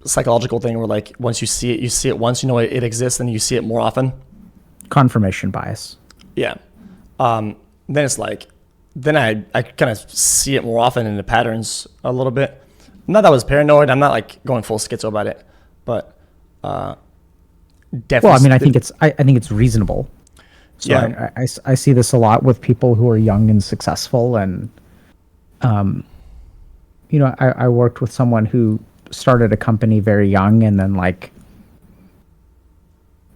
psychological thing where like once you see it once, you know it exists, and you see it more often. Confirmation bias. Yeah. Then it's like, then I kind of see it more often in the patterns a little bit. Not that I was paranoid. I'm not like going full schizo about it, but definitely. Well, I mean, I think it's reasonable. So Yeah. I see this a lot with people who are young and successful, and you know, I worked with someone who started a company very young and then like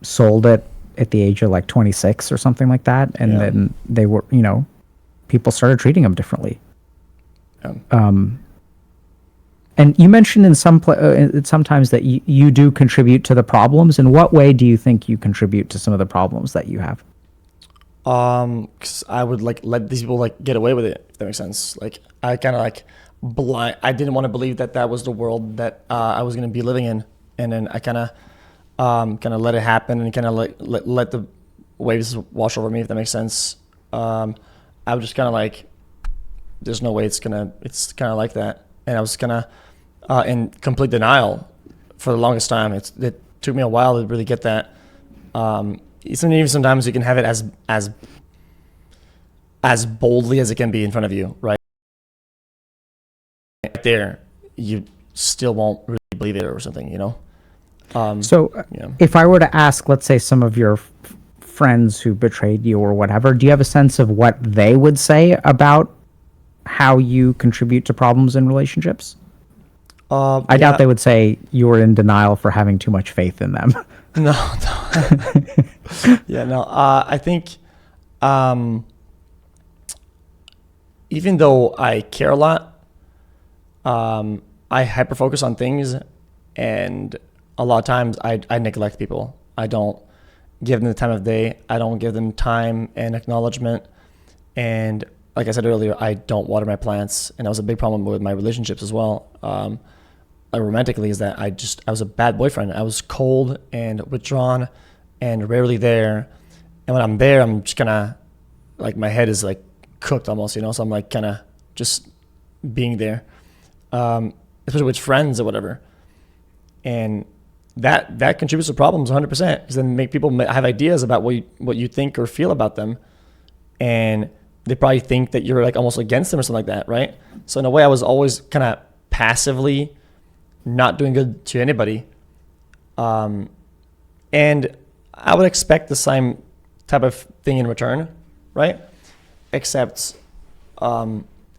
sold it at the age of like 26 or something like that, and Yeah. then they were, people started treating them differently. Yeah. And you mentioned in sometimes that you do contribute to the problems. In what way do you think you contribute to some of the problems that you have? 'Cause I would like let these people like get away with it, if that makes sense. Like I kind of like I didn't want to believe that that was the world that I was going to be living in, and then I kind of let it happen and kind of let the waves wash over me, if that makes sense. I was just kind of like, there's no way it's kind of like that, and I was kind of in complete denial for the longest time. It took me a while to really get that. Even sometimes you can have it as boldly as it can be in front of you, right there, you still won't really believe it or something, So yeah. if I were to ask, let's say, some of your friends who betrayed you or whatever, do you have a sense of what they would say about how you contribute to problems in relationships? I doubt they would say you were in denial for having too much faith in them. No. Yeah, no. I think even though I care a lot, I hyper focus on things, and a lot of times I neglect people. I don't give them the time of day. I don't give them time and acknowledgement. And like I said earlier, I don't water my plants, and that was a big problem with my relationships as well. Romantically, is that I was a bad boyfriend. I was cold and withdrawn and rarely there. And when I'm there, I'm just kind of like, my head is like cooked almost, so I'm like kind of just being there, especially with friends or whatever. And that contributes to problems 100%, because then make people have ideas about what you think or feel about them, and they probably think that you're like almost against them or something like that, right? So in a way, I was always kind of passively not doing good to anybody, and I would expect the same type of thing in return, right? Except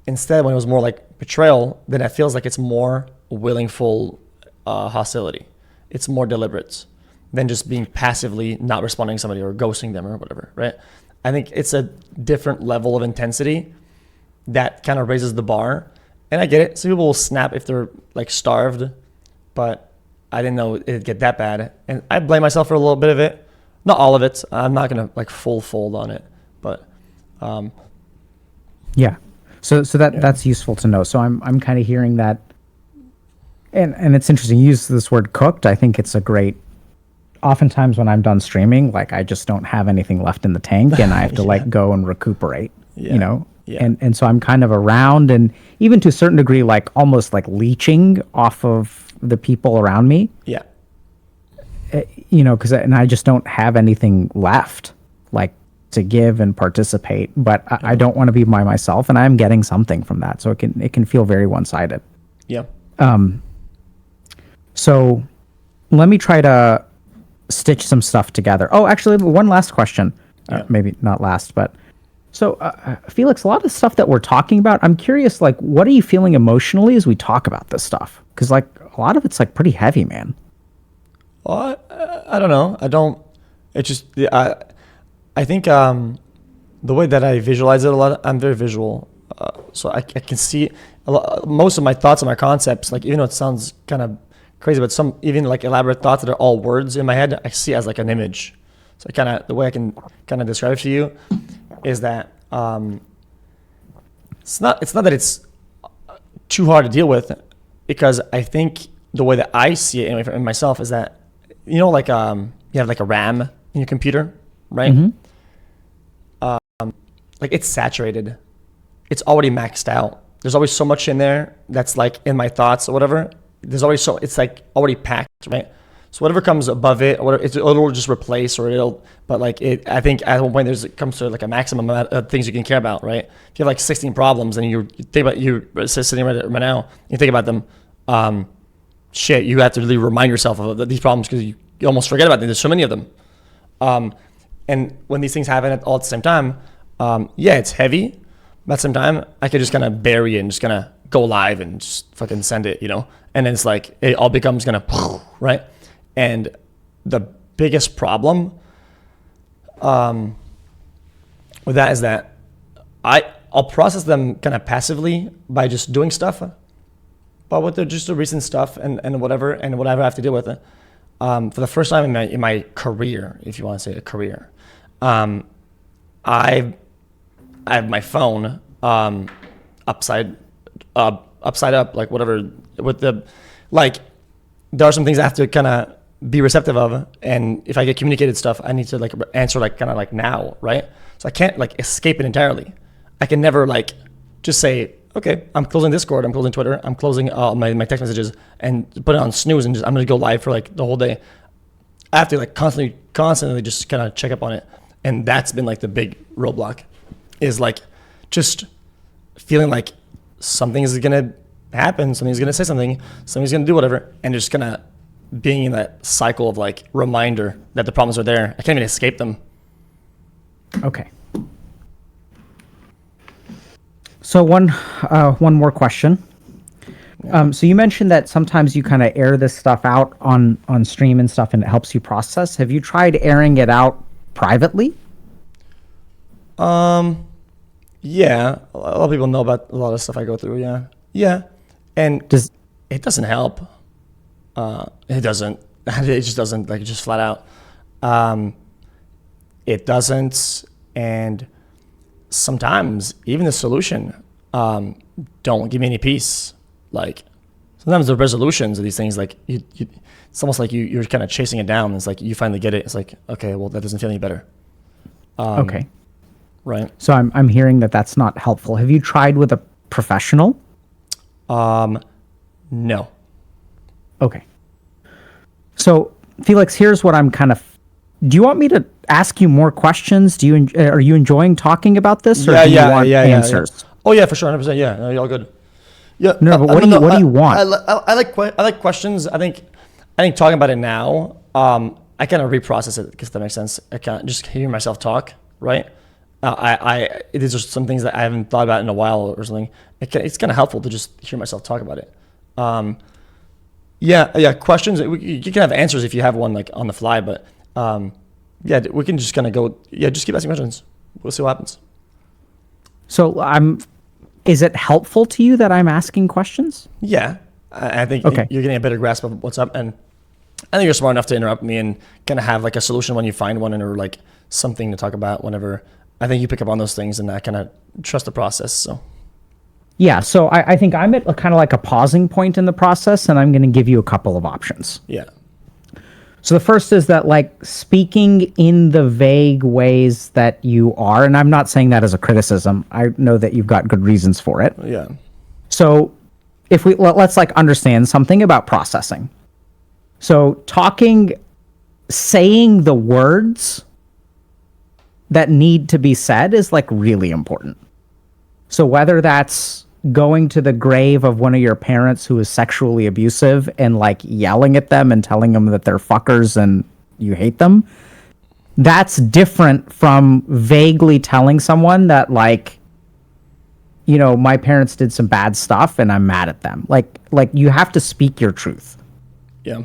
instead, when it was more like betrayal, then it feels like it's more willingful hostility. It's more deliberate than just being passively not responding to somebody or ghosting them or whatever, right? I think it's a different level of intensity that kind of raises the bar. And I get it. Some people will snap if they're like starved, but I didn't know it'd get that bad. And I blame myself for a little bit of it. Not all of it. I'm not going to like full fold on it, but yeah. So that's useful to know. So I'm kind of hearing that, and it's interesting. You use this word cooked. I think it's a great. Oftentimes when I'm done streaming, like I just don't have anything left in the tank, and I have to like go and recuperate. Yeah. Yeah. And so I'm kind of around, and even to a certain degree, like almost like leeching off of the people around me. Yeah. Because I just don't have anything left, like to give and participate. But I don't want to be by myself, and I'm getting something from that. So it can feel very one-sided. Yeah. So let me try to stitch some stuff together. Oh, actually, one last question. Maybe not last, but so Felix, a lot of stuff that we're talking about, I'm curious, like, what are you feeling emotionally as we talk about this stuff? Because like a lot of it's like pretty heavy, man. Well, I don't know. It's just, I think the way that I visualize it a lot, I'm very visual. So I can see most of my thoughts and my concepts, like even though it sounds kind of crazy, but some even like elaborate thoughts that are all words in my head, I see as like an image. So the way I can kind of describe it to you is that it's not that it's too hard to deal with, because I think the way that I see it anyway in myself is that, like you have like a RAM in your computer, right? Mm-hmm. Like it's saturated. It's already maxed out. There's always so much in there that's like in my thoughts or whatever. There's always it's like already packed, right? So whatever comes above it, or whatever, it'll just replace, but like I think at one point it comes to like a maximum amount of things you can care about, right? If you have like 16 problems and you think about, you're sitting right now, you think about them, you have to really remind yourself of these problems, because you almost forget about them. There's so many of them. And when these things happen all at the same time, it's heavy, but at the same time, I could just kind of bury it and just kind of go live and just fucking send it, and then it's like it all becomes gonna right. And the biggest problem with that is that I'll process them kind of passively by just doing stuff, but with just the recent stuff and whatever I have to deal with it. For the first time in my career, if you want to say a career, I have my phone upside up, like whatever, with the, like, there are some things I have to kind of be receptive of, and if I get communicated stuff, I need to like answer like kind of like now, right? So I can't like escape it entirely. I can never like just say, okay, I'm closing Discord, I'm closing Twitter, I'm closing my text messages and put it on snooze and I'm gonna go live for like the whole day. I have to like constantly just kind of check up on it, and that's been like the big roadblock, is like just feeling like something is gonna happen, something's gonna say something, somebody's gonna do whatever, and just kind of being in that cycle of like reminder that the problems are there. I can't even escape them. Okay. So one more question. So you mentioned that sometimes you kind of air this stuff out on stream and stuff, and it helps you process. Have you tried airing it out privately? Yeah, a lot of people know about a lot of stuff I go through. Yeah, and it doesn't help. It doesn't. It just doesn't. Like, just flat out. It doesn't, and sometimes even the solution don't give me any peace. Like, sometimes the resolutions of these things, like it's almost like you're kind of chasing it down. It's like you finally get it. It's like, okay, well, that doesn't feel any better. Okay. Right. So I'm hearing that that's not helpful. Have you tried with a professional? No. Okay. So Felix, here's what I'm kind of. Do you want me to ask you more questions? Are you enjoying talking about this, or do you want answers? Yeah. Oh yeah, for sure, 100%. Yeah, no, you're all good. Yeah. No, but what do you want? I like questions. I think talking about it now, I kind of reprocess it, because that makes sense. I can't just hear myself talk, right? These are some things that I haven't thought about in a while or something. It's kind of helpful to just hear myself talk about it. Yeah. Questions. You can have answers if you have one like on the fly, but yeah, we can just kind of go. Yeah, just keep asking questions. We'll see what happens. So is it helpful to you that I'm asking questions? Yeah, I think okay. You're getting a better grasp of what's up, and I think you're smart enough to interrupt me and kind of have like a solution when you find one, or like something to talk about whenever. I think you pick up on those things, and I kind of trust the process. So. Yeah, so I think I'm at kind of like a pausing point in the process, and I'm going to give you a couple of options. Yeah. So the first is that, like, speaking in the vague ways that you are, and I'm not saying that as a criticism. I know that you've got good reasons for it. Yeah. So if let's like understand something about processing. So saying the words that need to be said is like really important. So whether that's going to the grave of one of your parents who is sexually abusive and like yelling at them and telling them that they're fuckers and you hate them, that's different from vaguely telling someone that, like, you know, my parents did some bad stuff and I'm mad at them. Like you have to speak your truth. Yeah.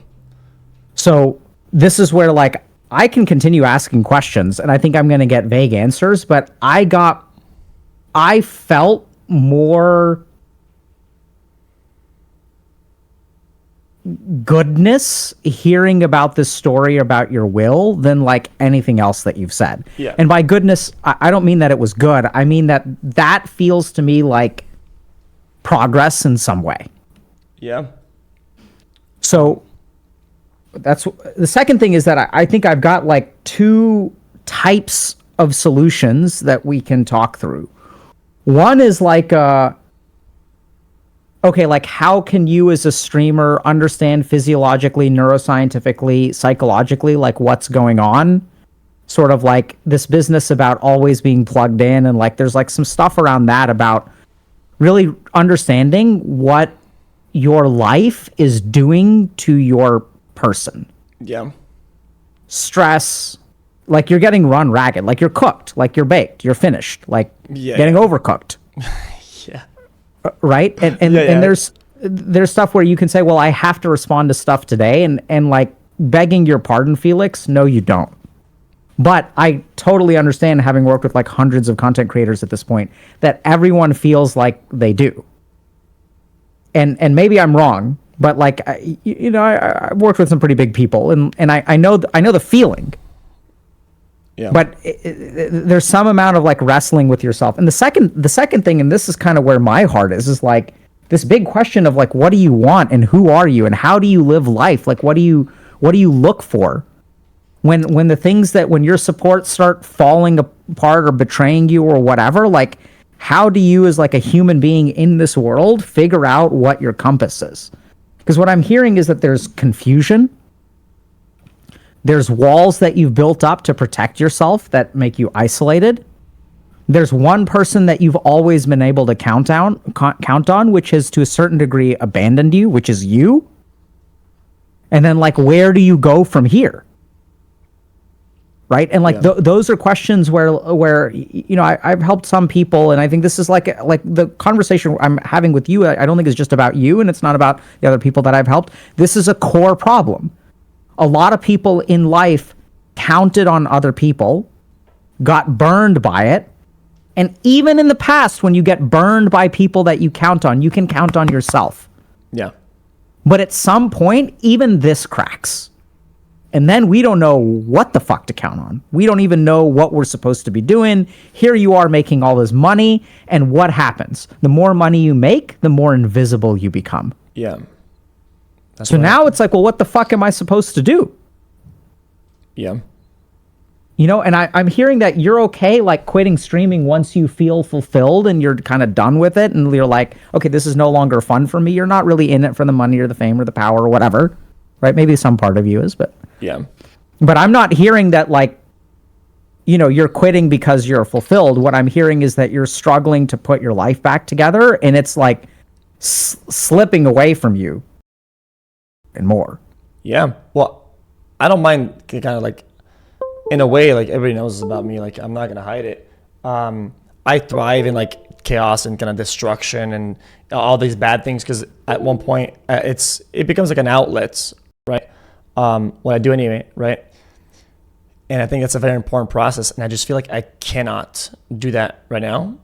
So this is where, like, I can continue asking questions and I think I'm going to get vague answers, but I felt more goodness hearing about this story about your will than like anything else that you've said. Yeah. And by goodness, I don't mean that it was good. I mean that feels to me like progress in some way. Yeah. So that's the second thing, is that I think I've got like two types of solutions that we can talk through. One is like, okay, like how can you as a streamer understand physiologically, neuroscientifically, psychologically, like what's going on? Sort of like this business about always being plugged in, and like there's like some stuff around that about really understanding what your life is doing to your person. Yeah. Stress, like you're getting run ragged, like you're cooked, like you're baked, you're finished, like getting overcooked. Yeah. Right? And Yeah. there's there's stuff where you can say, well, I have to respond to stuff today, and like begging your pardon, Felix. No, you don't. But I totally understand, having worked with like hundreds of content creators at this point, that everyone feels like they do. And maybe I'm wrong, but like, I've worked with some pretty big people, and I know the feeling. Yeah. But there's some amount of like wrestling with yourself. And the second thing, and this is kind of where my heart is like this big question of like, what do you want, and who are you, and how do you live life? Like, what do you look for when the things that, when your supports start falling apart or betraying you or whatever, like, how do you as like a human being in this world figure out what your compass is? Because what I'm hearing is that there's confusion. There's walls that you've built up to protect yourself that make you isolated. There's one person that you've always been able to count on, which has to a certain degree abandoned you, which is you. And then like, where do you go from here? Right. And like, those are questions where, I've helped some people, and I think this is like the conversation I'm having with you. I don't think it's just about you, and it's not about the other people that I've helped. This is a core problem. A lot of people in life counted on other people, got burned by it. And even in the past, when you get burned by people that you count on, you can count on yourself. Yeah. But at some point, even this cracks. And then we don't know what the fuck to count on. We don't even know what we're supposed to be doing. Here you are making all this money. And what happens? The more money you make, the more invisible you become. Yeah. So now it's like, well, what the fuck am I supposed to do? Yeah. And I'm hearing that you're okay, like quitting streaming once you feel fulfilled and you're kind of done with it. And you're like, okay, this is no longer fun for me. You're not really in it for the money or the fame or the power or whatever. Right? Maybe some part of you is, but. Yeah. But I'm not hearing that like, you're quitting because you're fulfilled. What I'm hearing is that you're struggling to put your life back together, and it's like slipping away from you. And more. Yeah. Well, I don't mind kind of like, in a way, like everybody knows about me. Like, I'm not going to hide it. I thrive in like chaos and kind of destruction and all these bad things. Cause at one point it becomes like an outlet, right? What I do anyway. Right. And I think that's a very important process. And I just feel like I cannot do that right now.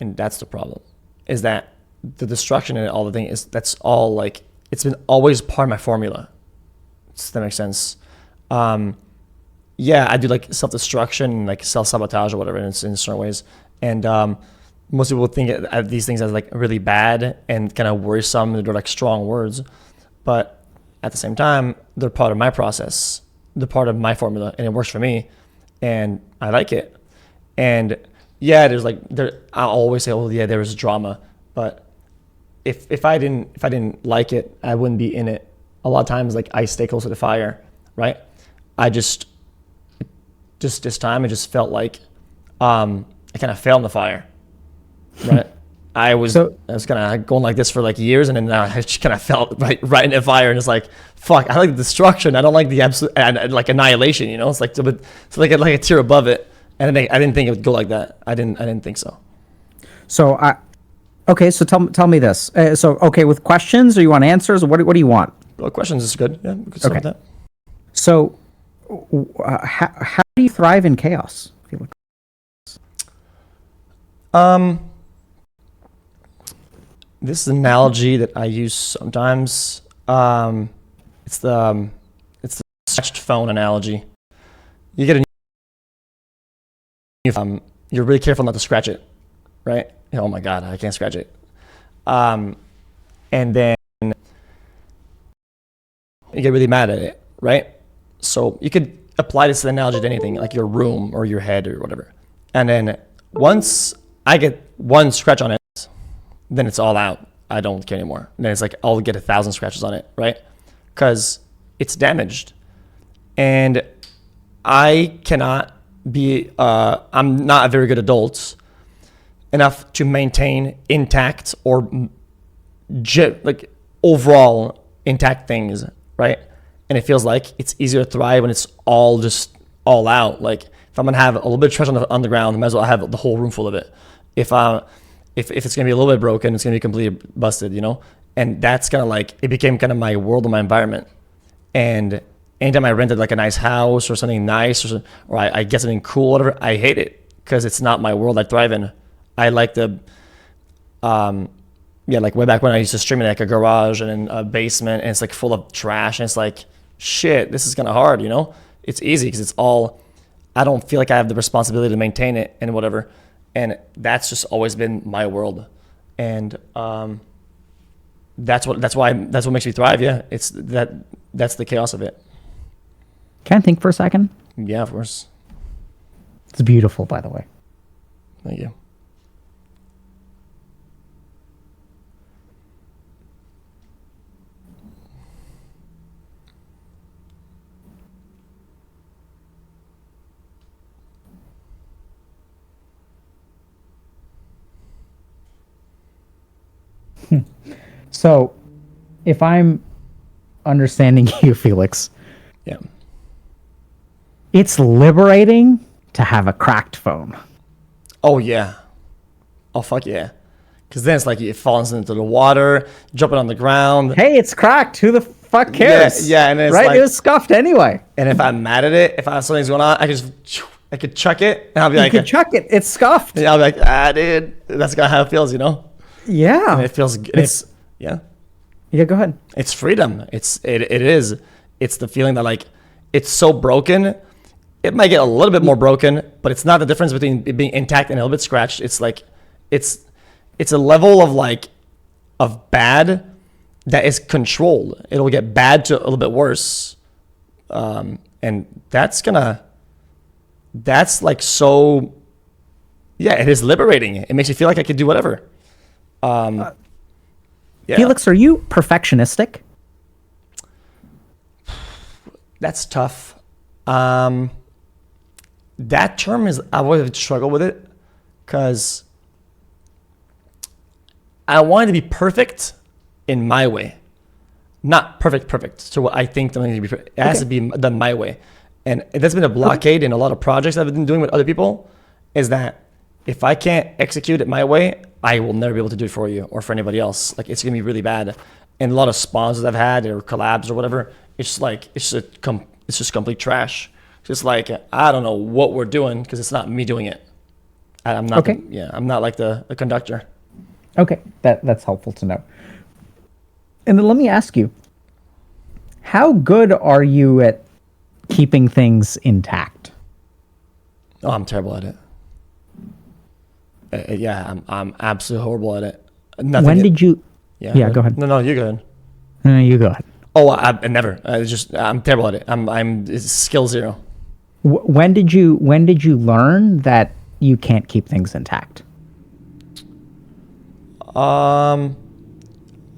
And that's the problem, is that the destruction and all the thing is, that's all like, it's been always part of my formula. Does that make sense? Yeah, I do like self-destruction and like self-sabotage or whatever in certain ways. And most people think of these things as like really bad and kind of worrisome. They're like strong words. But at the same time, they're part of my process. They're part of my formula, and it works for me. And I like it. And yeah, I'll always say, oh yeah, there's drama. But if I didn't like it, I wouldn't be in it. A lot of times, like, I stay close to the fire, right? I just this time, it just felt like I kind of fell in the fire, right? I was kind of going like this for like years, and then I just kind of felt right in the fire, and it's like, fuck, I like the destruction. I don't like the absolute like annihilation. It's like it's like a tier above it, and I didn't think it would go like that. I didn't think so. So okay, so tell me this. So okay, with questions, or you want answers, or what do you want? Well, questions is good. Yeah, we could start with that. So, how do you thrive in chaos? This is an analogy that I use sometimes. It's the scratched phone analogy. You get you're really careful not to scratch it, right? Oh my God, I can't scratch it. And then you get really mad at it, right? So you could apply this analogy to anything, like your room or your head or whatever. And then once I get one scratch on it, then it's all out. I don't care anymore. And then it's like I'll get 1,000 scratches on it, right? Because it's damaged. And I cannot be, I'm not a very good adult enough to maintain intact or like overall intact things, right? And it feels like it's easier to thrive when it's all out. Like if I'm gonna have a little bit of trash on the ground, I might as well have the whole room full of it. If it's gonna be a little bit broken, it's gonna be completely busted, and that's kind of like, it became kind of my world and my environment. And anytime I rented like a nice house or something nice, or I get something cool, whatever, I hate it because it's not my world I thrive in. I like the, like way back when I used to stream in like a garage and in a basement, and it's like full of trash, and it's like, shit, this is kind of hard, you know? It's easy because it's all, I don't feel like I have the responsibility to maintain it and whatever. And that's just always been my world. And that's what makes me thrive. Yeah, that's the chaos of it. Can I think for a second? Yeah, of course. It's beautiful, by the way. Thank you. So, if I'm understanding you, Felix, Yeah. it's liberating to have a cracked phone. Oh yeah. Oh fuck yeah. Because then it's like it falls into the water, jumping on the ground. Hey, it's cracked. Who the fuck cares? Yeah, and it's right. like, It was scuffed anyway. and if I'm mad at it, if something's going on, I could chuck it, and I'll be You like, can chuck it. It's scuffed. I'll be like, dude, that's kind of how it feels, you know? Yeah. And it feels good. It's yeah. Yeah. Go ahead. It's freedom. It is. It's the feeling that like it's so broken. It might get a little bit more broken, but it's not the difference between it being intact and a little bit scratched. It's like it's a level of bad that is controlled. It'll get bad to a little bit worse, and that's like so. Yeah, it is liberating. It makes you feel like I could do whatever. Yeah. Felix, are you perfectionistic? That's tough. That term is, I would struggle with it because I want it to be perfect in my way, not perfect. So what I think something to be, it has to be done my way, and that's been a blockade in a lot of projects I've been doing with other people. Is that if I can't execute it my way, I will never be able to do it for you or for anybody else. Like it's gonna be really bad. And a lot of sponsors I've had or collabs or whatever, it's just complete trash. Just like I don't know what we're doing because it's not me doing it. I'm not. Okay. I'm not like the conductor. Okay, that's helpful to know. And then let me ask you, how good are you at keeping things intact? Oh, I'm terrible at it. Yeah, I'm absolutely horrible at it. When did you? Yeah, go ahead. No, you go ahead. No, you go ahead. Oh, I never. I'm terrible at it. It's skill zero. When did you learn that you can't keep things intact? I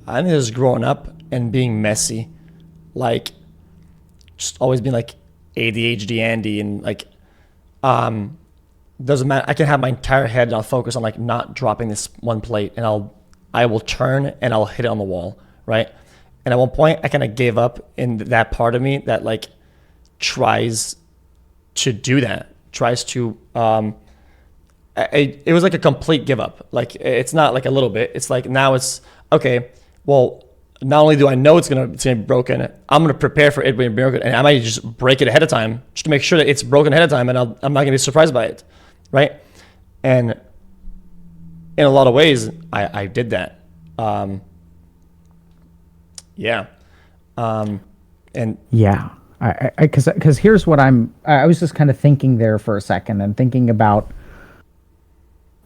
think it was growing up and being messy, like just always being like ADHD Andy and like doesn't matter. I can have my entire head and I'll focus on like not dropping this one plate, and I will turn and I'll hit it on the wall, right? And at one point I kind of gave up in that part of me that like tries to do that, tries to it was like a complete give up. Like it's not like a little bit. It's like now it's okay. Well, not only do I know it's gonna be broken, I'm gonna prepare for it being broken, and I might just break it ahead of time just to make sure that it's broken ahead of time, and I'm not gonna be surprised by it, right? And in a lot of ways, I did that. Yeah. And yeah, because here's what I was just kind of thinking there for a second and thinking about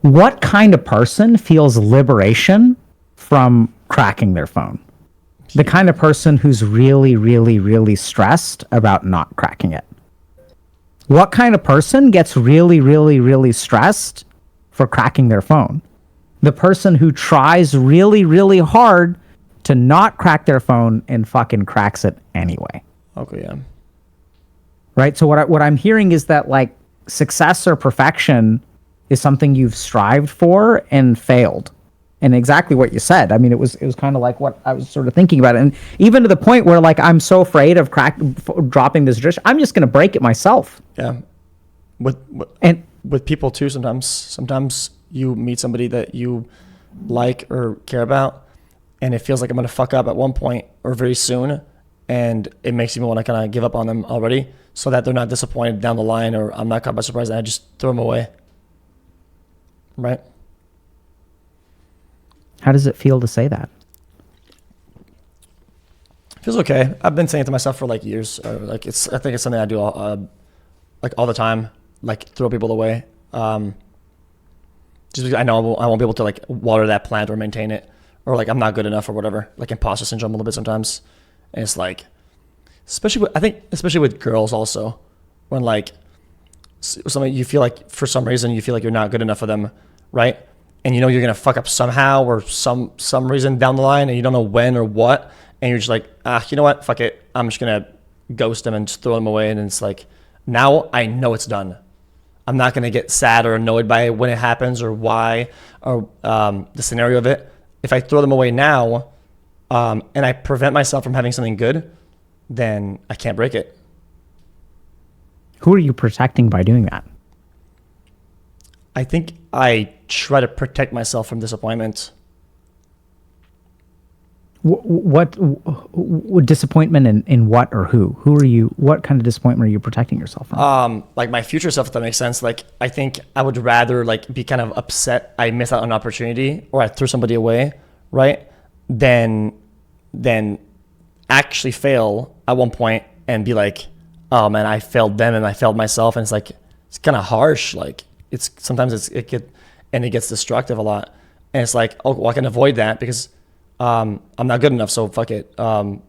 what kind of person feels liberation from cracking their phone. The kind of person who's really, really, really stressed about not cracking it. What kind of person gets really, really, really stressed for cracking their phone? The person who tries really, really hard to not crack their phone and fucking cracks it anyway. okay, yeah. Right? So what I'm hearing is that like success or perfection is something you've strived for and failed. And exactly what you said. I mean, it was kind of like what I was sort of thinking about. And even to the point where like I'm so afraid of dropping this dish, I'm just going to break it myself. Yeah. With people too, sometimes you meet somebody that you like or care about, and it feels like I'm gonna fuck up at one point or very soon, and it makes me want to kind of give up on them already, so that they're not disappointed down the line, or I'm not caught by surprise and I just throw them away. Right? How does it feel to say that? Feels okay. I've been saying it to myself for like years. Like I think it's something I do like all the time. Like throw people away. Just because I know I won't be able to like water that plant or maintain it, or like I'm not good enough or whatever. Like imposter syndrome a little bit sometimes, and it's like, especially with girls also, when like something you feel like for some reason you feel like you're not good enough for them, right? And you know you're gonna fuck up somehow or some reason down the line, and you don't know when or what, and you're just like, you know what, fuck it, I'm just gonna ghost them and just throw them away, and it's like, now I know it's done. I'm not gonna get sad or annoyed by it when it happens or why or the scenario of it. If I throw them away now, and I prevent myself from having something good, then I can't break it. Who are you protecting by doing that? I think I try to protect myself from disappointment. What disappointment in what or who? Who are you? What kind of disappointment are you protecting yourself from? Like my future self, if that makes sense. Like I think I would rather like be kind of upset I miss out on an opportunity or I threw somebody away, right? Than actually fail at one point and be like, oh man, I failed them and I failed myself, and it's like it's kind of harsh. Like it's sometimes it gets destructive a lot, and it's like, oh, well, I can avoid that because I'm not good enough, so fuck it. I'm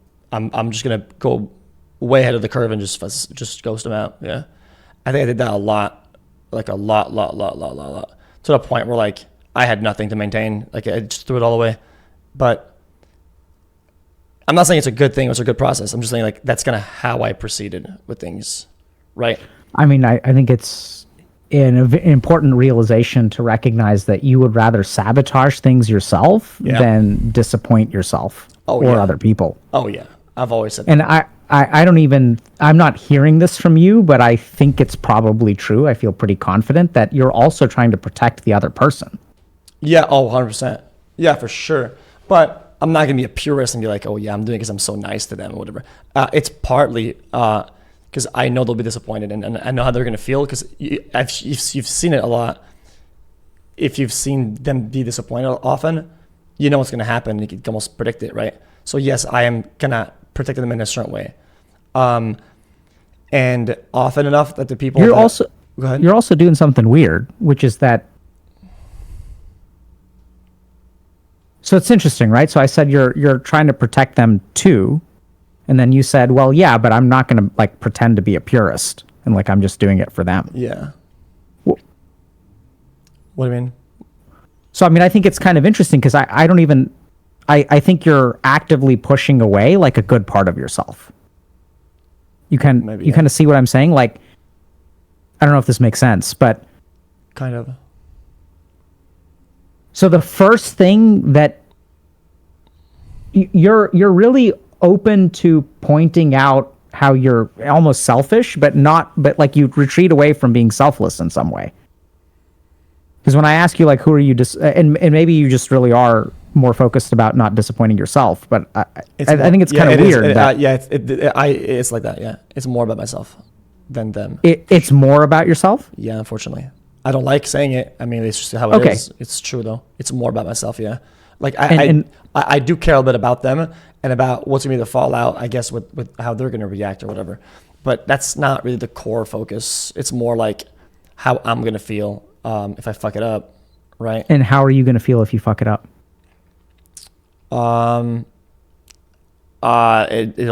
just gonna go way ahead of the curve and just ghost them out. Yeah, I think I did that a lot, like a lot, to the point where like I had nothing to maintain. Like I just threw it all away. But I'm not saying it's a good thing or it's a good process. I'm just saying like that's kind of how I proceeded with things, right? I mean, I think it's an important realization to recognize that you would rather sabotage things yourself than disappoint yourself or other people. Oh yeah, I've always said that. And I'm not hearing this from you, but I think it's probably true. I feel pretty confident that you're also trying to protect the other person. Yeah, 100%. Yeah, for sure. But I'm not going to be a purist and be like, oh yeah, I'm doing it because I'm so nice to them or whatever. It's partly because I know they'll be disappointed, and I know how they're going to feel because you've seen it a lot. If you've seen them be disappointed often, you know what's going to happen. You can almost predict it, right? So yes, I am going to protect them in a certain way. And often enough that the people... You're also doing something weird, which is that... So it's interesting, right? So I said you're trying to protect them too. And then you said, well, yeah, but I'm not going to like pretend to be a purist and like I'm just doing it for them. Yeah. Well, what do you mean? So, I mean, I think it's kind of interesting because I think you're actively pushing away like a good part of yourself. You kind of see what I'm saying? Like, I don't know if this makes sense, but kind of. So the first thing that you're really open to pointing out how you're almost selfish, but like you retreat away from being selfless in some way. Because when I ask you like, who are you, and maybe you just really are more focused about not disappointing yourself, but I think it's kind of weird. It's like that. Yeah, it's more about myself than them. It's more about yourself. Yeah, unfortunately, I don't like saying it. I mean, it's just how it is. It's true though. It's more about myself. Yeah, like I do care a bit about them and about what's gonna be the fallout, I guess, with how they're gonna react or whatever. But that's not really the core focus. It's more like how I'm gonna feel if I fuck it up, right? And how are you gonna feel if you fuck it up? It'll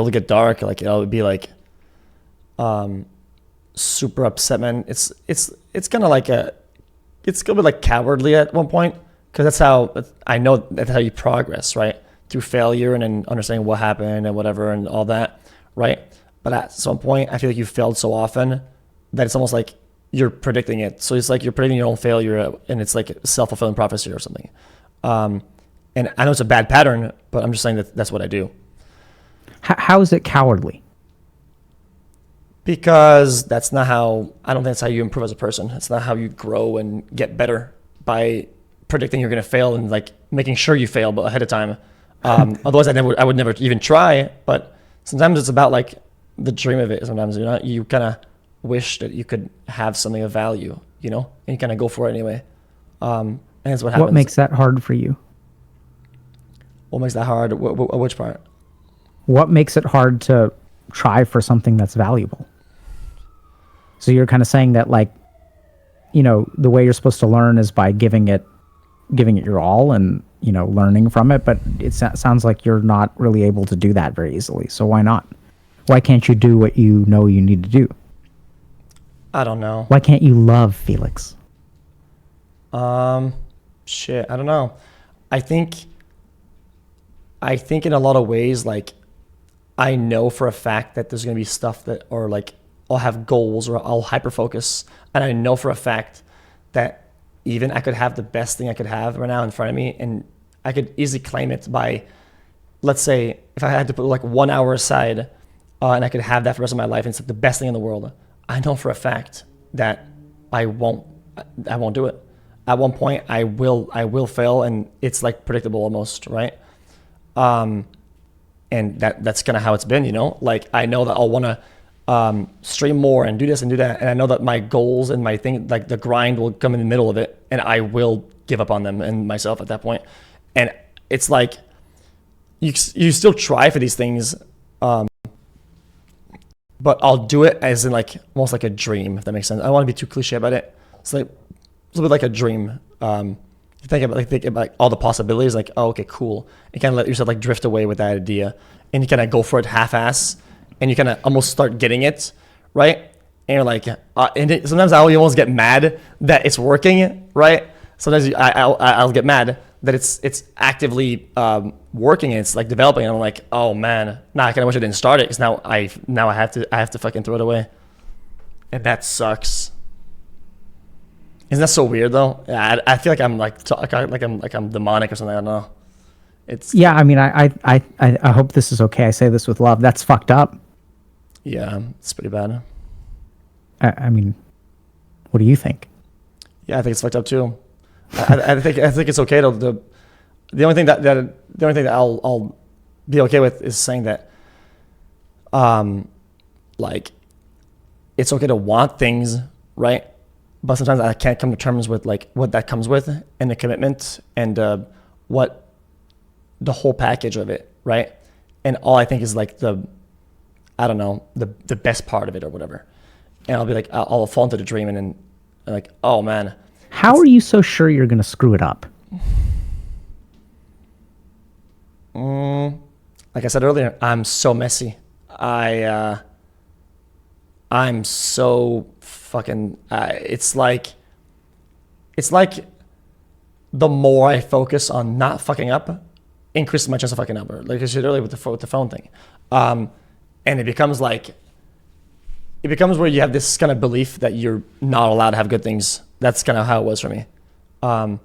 get dark. Like it'll be like super upset, man. It's kind of like it's gonna be like cowardly at one point, because that's how I know that's how you progress, right? Through failure and then understanding what happened and whatever and all that, right? But at some point, I feel like you failed so often that it's almost like you're predicting it. So it's like you're predicting your own failure, and it's like a self-fulfilling prophecy or something. And I know it's a bad pattern, but I'm just saying that that's what I do. How is it cowardly? Because that's not how, I don't think that's how you improve as a person. It's not how you grow and get better, by predicting you're going to fail and like making sure you fail but ahead of time. Otherwise, I would never even try. But sometimes it's about like the dream of it. Sometimes you kind of wish that you could have something of value, and you kind of go for it anyway. And that's what happens. What makes that hard for you? What makes that hard? Which part? What makes it hard to try for something that's valuable? So you're kind of saying that, like, the way you're supposed to learn is by giving it your all and, learning from it. But it sounds like you're not really able to do that very easily. So why not? Why can't you do what you know you need to do? I don't know. Why can't you love, Felix? Shit, I don't know. I think in a lot of ways, like, I know for a fact that there's going to be stuff that, or like, I'll have goals or I'll hyper focus. And I know for a fact that even I could have the best thing I could have right now in front of me, and I could easily claim it by, let's say, if I had to put like 1 hour aside, and I could have that for the rest of my life, and it's like the best thing in the world. I know for a fact that I won't do it. At one point, I will fail, and it's like predictable almost, right? And that's kind of how it's been, Like, I know that I'll want to stream more and do this and do that, and I know that my goals and my thing, like the grind, will come in the middle of it, and I will give up on them and myself at that point. And it's like you still try for these things, but I'll do it as in like almost like a dream, if that makes sense. I don't want to be too cliche about it. It's like it's a bit like a dream. Think about all the possibilities. Like, oh, okay, cool. You kind of let yourself like drift away with that idea, and you kind of go for it half-ass, and you kind of almost start getting it, right? And you're like, sometimes I almost get mad that it's working, right? Sometimes I'll get mad that it's actively working and it's like developing, and I'm like, oh man, I kind of wish I didn't start it, because now I have to fucking throw it away, and that sucks. Isn't that so weird though? Yeah, I feel like I'm I'm demonic or something. I don't know. Yeah. I mean, I hope this is okay. I say this with love. That's fucked up. Yeah, it's pretty bad. I mean, what do you think? Yeah, I think it's fucked up too. I think it's okay to the only thing that I'll be okay with is saying that, like, it's okay to want things, right? But sometimes I can't come to terms with like what that comes with, and the commitment, and what the whole package of it, right? And all I think is like the best part of it or whatever. And I'll be like, I'll fall into the dream, and then like, oh man. How are you so sure you're going to screw it up? Like I said earlier, I'm so messy. I'm so fucking. It's like the more I focus on not fucking up, increases my chance of fucking up. Or like I said earlier with the phone thing, and it becomes where you have this kind of belief that you're not allowed to have good things. That's kind of how it was for me. And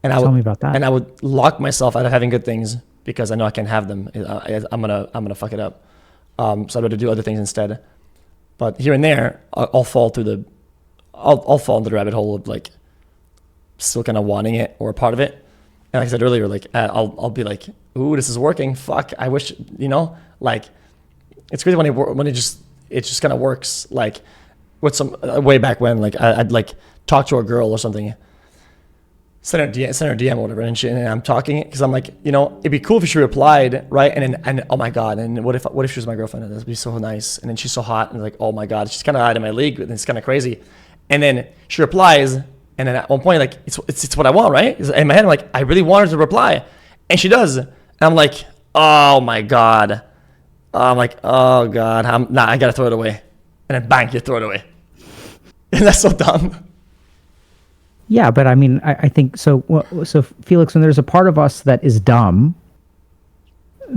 Tell me about that. And I would lock myself out of having good things because I know I can't have them. I'm gonna fuck it up. So I'd rather do other things instead. But here and there, I'll fall into the rabbit hole of like still kind of wanting it or a part of it. And like I said earlier, like I'll be like, ooh, this is working. Fuck, I wish, like it's crazy when it just kind of works. Like with some way back when, like I'd like talk to a girl or something, send her DM or whatever, and I'm talking because I'm like, it'd be cool if she replied, right? And oh my god, and what if she was my girlfriend? That'd be so nice. And then she's so hot, and like, oh my god, she's kind of out of my league, and it's kind of crazy. And then she replies, and then at one point, like it's what I want, right? In my head, I'm like, I really want her to reply, and she does, and I'm like, oh my god, I'm like, oh god, I gotta throw it away, and then bang, you throw it away, and that's so dumb. Yeah, but I mean, I think so. So Felix, when there's a part of us that is dumb, I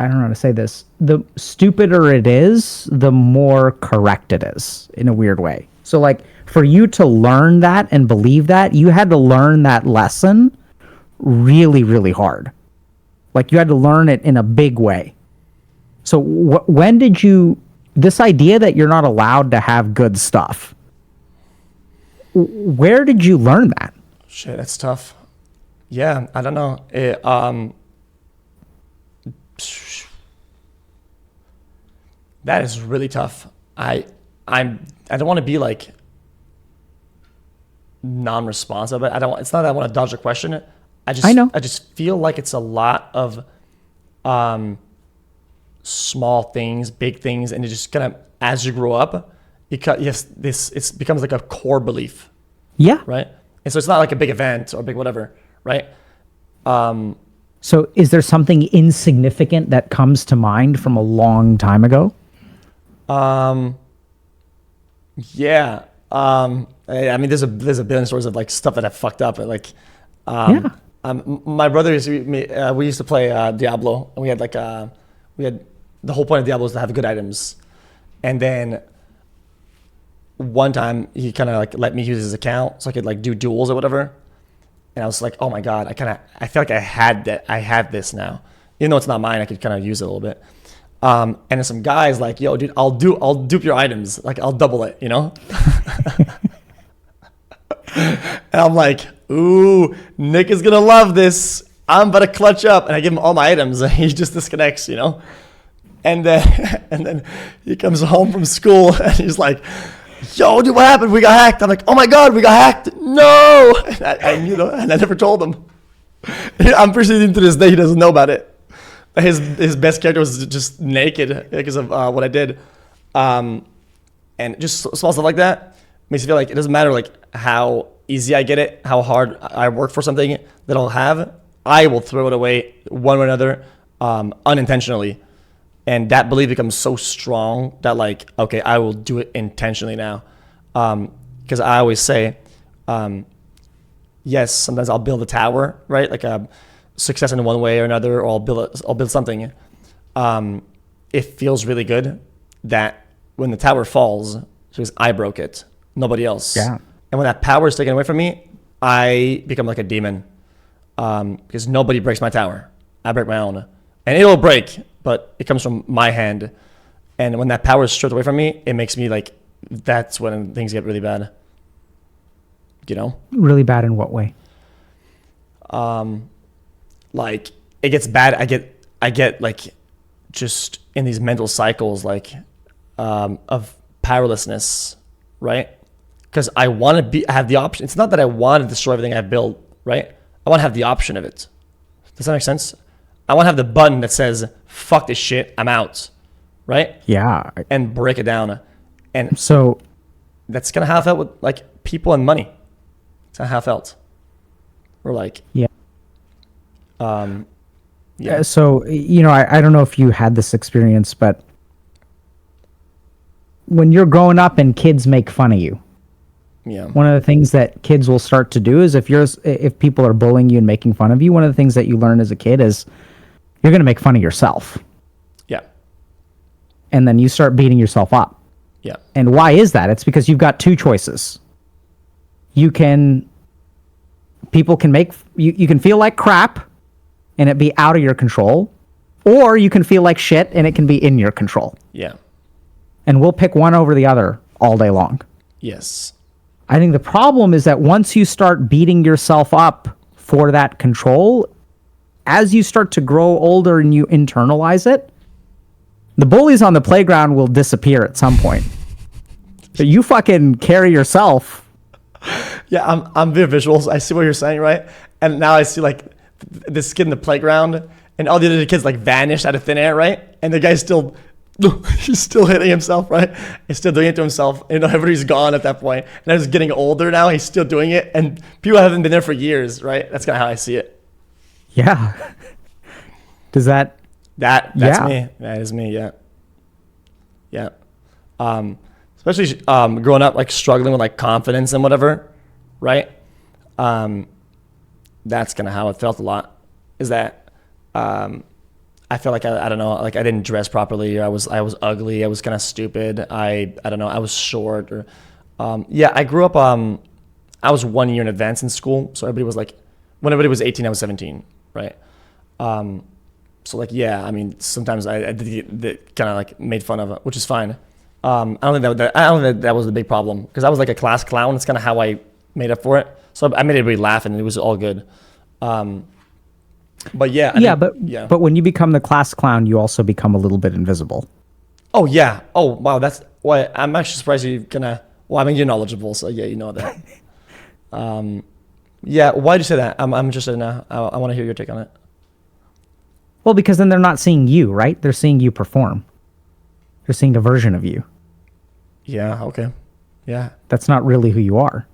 don't know how to say this. The stupider it is, the more correct it is in a weird way. So like for you to learn that and believe that, you had to learn that lesson really, really hard. Like you had to learn it in a big way. So when did this idea that you're not allowed to have good stuff, where did you learn that? Shit, that's tough. Yeah, I don't know. That is really tough. I don't want to be like non-responsive, but I don't. It's not that I want to dodge the question. I know. I just feel like it's a lot of small things, big things, and it just kind of as you grow up, yes, it becomes like a core belief, Yeah. right? And so it's not like a big event or big whatever, right? So is there something insignificant that comes to mind from a long time ago? Yeah. I mean, there's a billion stories of like stuff that I fucked up. Like, Yeah. my brother we used to play Diablo, and we had the whole point of Diablo is to have good items, and then one time he kind of like let me use his account so I could like do duels or whatever, and I was like, oh my god, I feel like I had this now, even though it's not mine, I could kind of use it a little bit. And then some guys like, yo, dude, I'll dupe your items. Like, I'll double it, you know? And I'm like, ooh, Nick is going to love this. I'm about to clutch up. And I give him all my items. And he just disconnects, you know? And then he comes home from school and he's like, yo, dude, what happened? We got hacked. I'm like, oh my God, we got hacked. No. And I never told him. I'm pretty sure to this day he doesn't know about it. His best character was just naked because of what I did, and just small stuff like that makes you feel like it doesn't matter like how easy I get it, how hard I work for something that I'll have, I will throw it away one way or another, unintentionally, and that belief becomes so strong that like, okay, I will do it intentionally now, because I always say, yes, sometimes I'll build a tower, right, like a success in one way or another, or I'll build something. It feels really good that when the tower falls, because I broke it, nobody else. Yeah. And when that power is taken away from me, I become like a demon, because nobody breaks my tower. I break my own, and it'll break, but it comes from my hand. And when that power is stripped away from me, it makes me like, that's when things get really bad. You know? Really bad in what way? Like it gets bad. I get like just in these mental cycles, like of powerlessness, right? Because I want to have the option. It's not that I want to destroy everything I've built, right? I want to have the option of it. Does that make sense? I want to have the button that says "fuck this shit, I'm out," right? Yeah. And break it down. And So that's kind of how I felt with like people and money. That's kind of how I felt. Or like, yeah. Yeah. So, I don't know if you had this experience, but when you're growing up and kids make fun of you, Yeah. one of the things that kids will start to do is if people are bullying you and making fun of you, one of the things that you learn as a kid is you're going to make fun of yourself. Yeah. And then you start beating yourself up. Yeah. And why is that? It's because you've got two choices. You can feel like crap and it be out of your control, or you can feel like shit and it can be in your control. Yeah. And we'll pick one over the other all day long. Yes. I think the problem is that once you start beating yourself up for that control, as you start to grow older and you internalize it, the bullies on the playground will disappear at some point. So you fucking carry yourself. Yeah, I'm very visual. I see what you're saying, right? And now I see like this kid in the playground, and all the other kids like vanished out of thin air, right? And the guy's still, he's still hitting himself, right? He's still doing it to himself. And everybody's gone at that point. And he's getting older now. He's still doing it, and people haven't been there for years, right? That's kind of how I see it. Yeah. Does that? That's Yeah. me. That is me. Yeah. Yeah. Especially growing up, like struggling with like confidence and whatever, right? That's kind of how it felt a lot. Is that I felt like I don't know, like I didn't dress properly, or I was ugly, I was kind of stupid. I don't know, I was short, or yeah. I grew up. I was 1 year in advance in school, so everybody was like, when everybody was 18, I was 17, right? So like, yeah, I mean, sometimes I did kind of like made fun of it, which is fine. I don't think that was the big problem, because I was like a class clown. It's kind of how I made up for it. So I made everybody laugh, and it was all good. But yeah, but when you become the class clown, you also become a little bit invisible. Oh yeah. Oh wow. That's why I'm actually surprised you're gonna. Well, I mean, you're knowledgeable, so yeah, you know that. Yeah. Why do you say that? I'm interested now. I want to hear your take on it. Well, because then they're not seeing you, right? They're seeing you perform. They're seeing a version of you. Yeah. Okay. Yeah. That's not really who you are.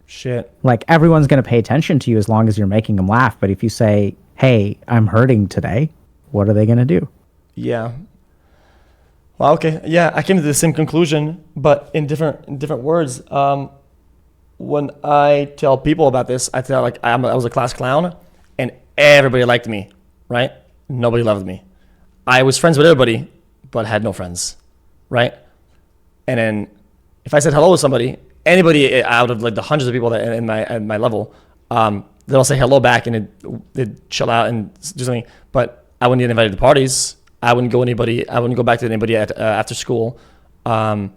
Shit. Like, everyone's going to pay attention to you as long as you're making them laugh. But if you say, hey, I'm hurting today, what are they going to do? Yeah. Well, okay. Yeah, I came to the same conclusion, but in different words. When I tell people about this, I tell like I was a class clown, and everybody liked me, right? Nobody loved me. I was friends with everybody, but had no friends, right? And then if I said hello to somebody, anybody out of like the hundreds of people that in my level, they'll say hello back and they'd chill out and do something. But I wouldn't get invited to parties. I wouldn't go back to anybody after school. And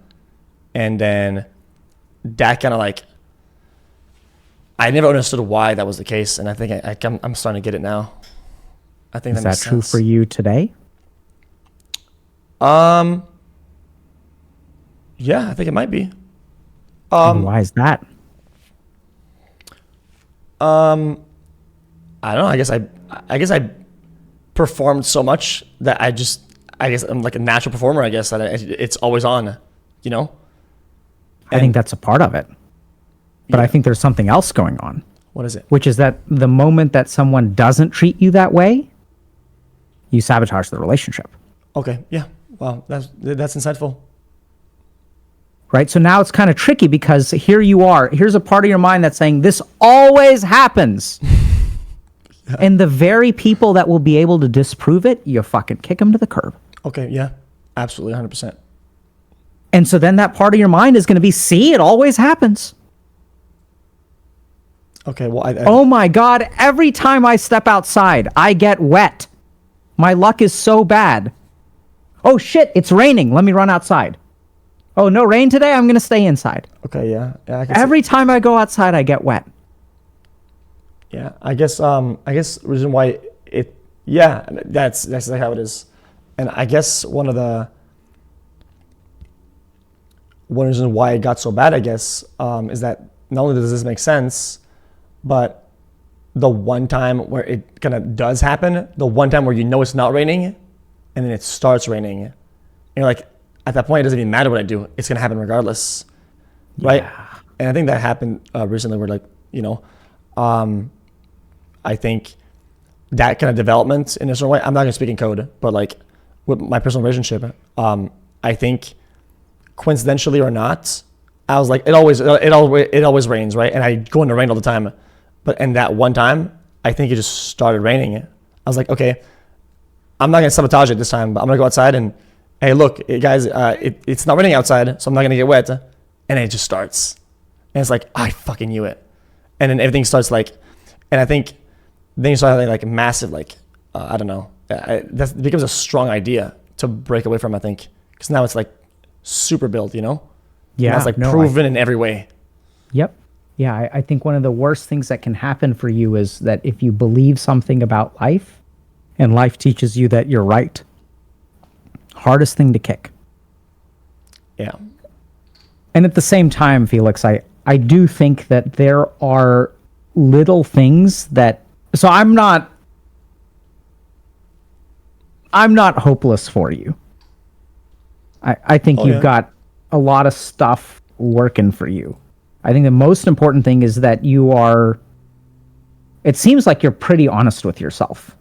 then that kind of like, I never understood why that was the case. And I think I'm starting to get it now. I think Is that true for you today? Yeah, I think it might be. And why is that? I don't know. I guess I performed so much that I guess I'm like a natural performer. I guess that it's always on, you know. I think that's a part of it. But I think there's something else going on. What is it? Which is that the moment that someone doesn't treat you that way, you sabotage the relationship. Okay. Yeah. Wow. That's insightful. Right? So now it's kind of tricky because here you are. Here's a part of your mind that's saying this always happens. Yeah. And the very people that will be able to disprove it, you fucking kick them to the curb. Okay. Yeah. Absolutely. 100%. And so then that part of your mind is going to be, see, it always happens. Okay. Well, oh my God. Every time I step outside, I get wet. My luck is so bad. Oh shit, it's raining. Let me run outside. Oh, no rain today? I'm going to stay inside. Okay, yeah. Every time I go outside, I get wet. Yeah, I guess the reason why that's exactly how it is. And I guess one reason why it got so bad, I guess, is that not only does this make sense, but the one time where it kind of does happen, the one time where you know it's not raining, and then it starts raining, and you're like, at that point, it doesn't even matter what I do. It's going to happen regardless, right? Yeah. And I think that happened recently where, like, you know, I think that kind of development in a certain way, I'm not going to speak in code, but, like, with my personal relationship, I think coincidentally or not, I was like, it always rains, right? And I go in the rain all the time. And that one time, I think it just started raining. I was like, okay, I'm not going to sabotage it this time, but I'm going to go outside and, hey, look, guys, it's not raining outside, so I'm not going to get wet. And it just starts. And it's like, I fucking knew it. And then everything starts like, and I think then you start having like massive, like, I don't know. That becomes a strong idea to break away from, I think. Because now it's like super built, you know? Yeah. And it's like proven in every way. Yep. Yeah, I think one of the worst things that can happen for you is that if you believe something about life and life teaches you that you're right, hardest thing to kick. Yeah. And at the same time, Felix, I do think that there are little things that, so I'm not hopeless for you. I think you've got a lot of stuff working for you. I think the most important thing is that it seems like you're pretty honest with yourself.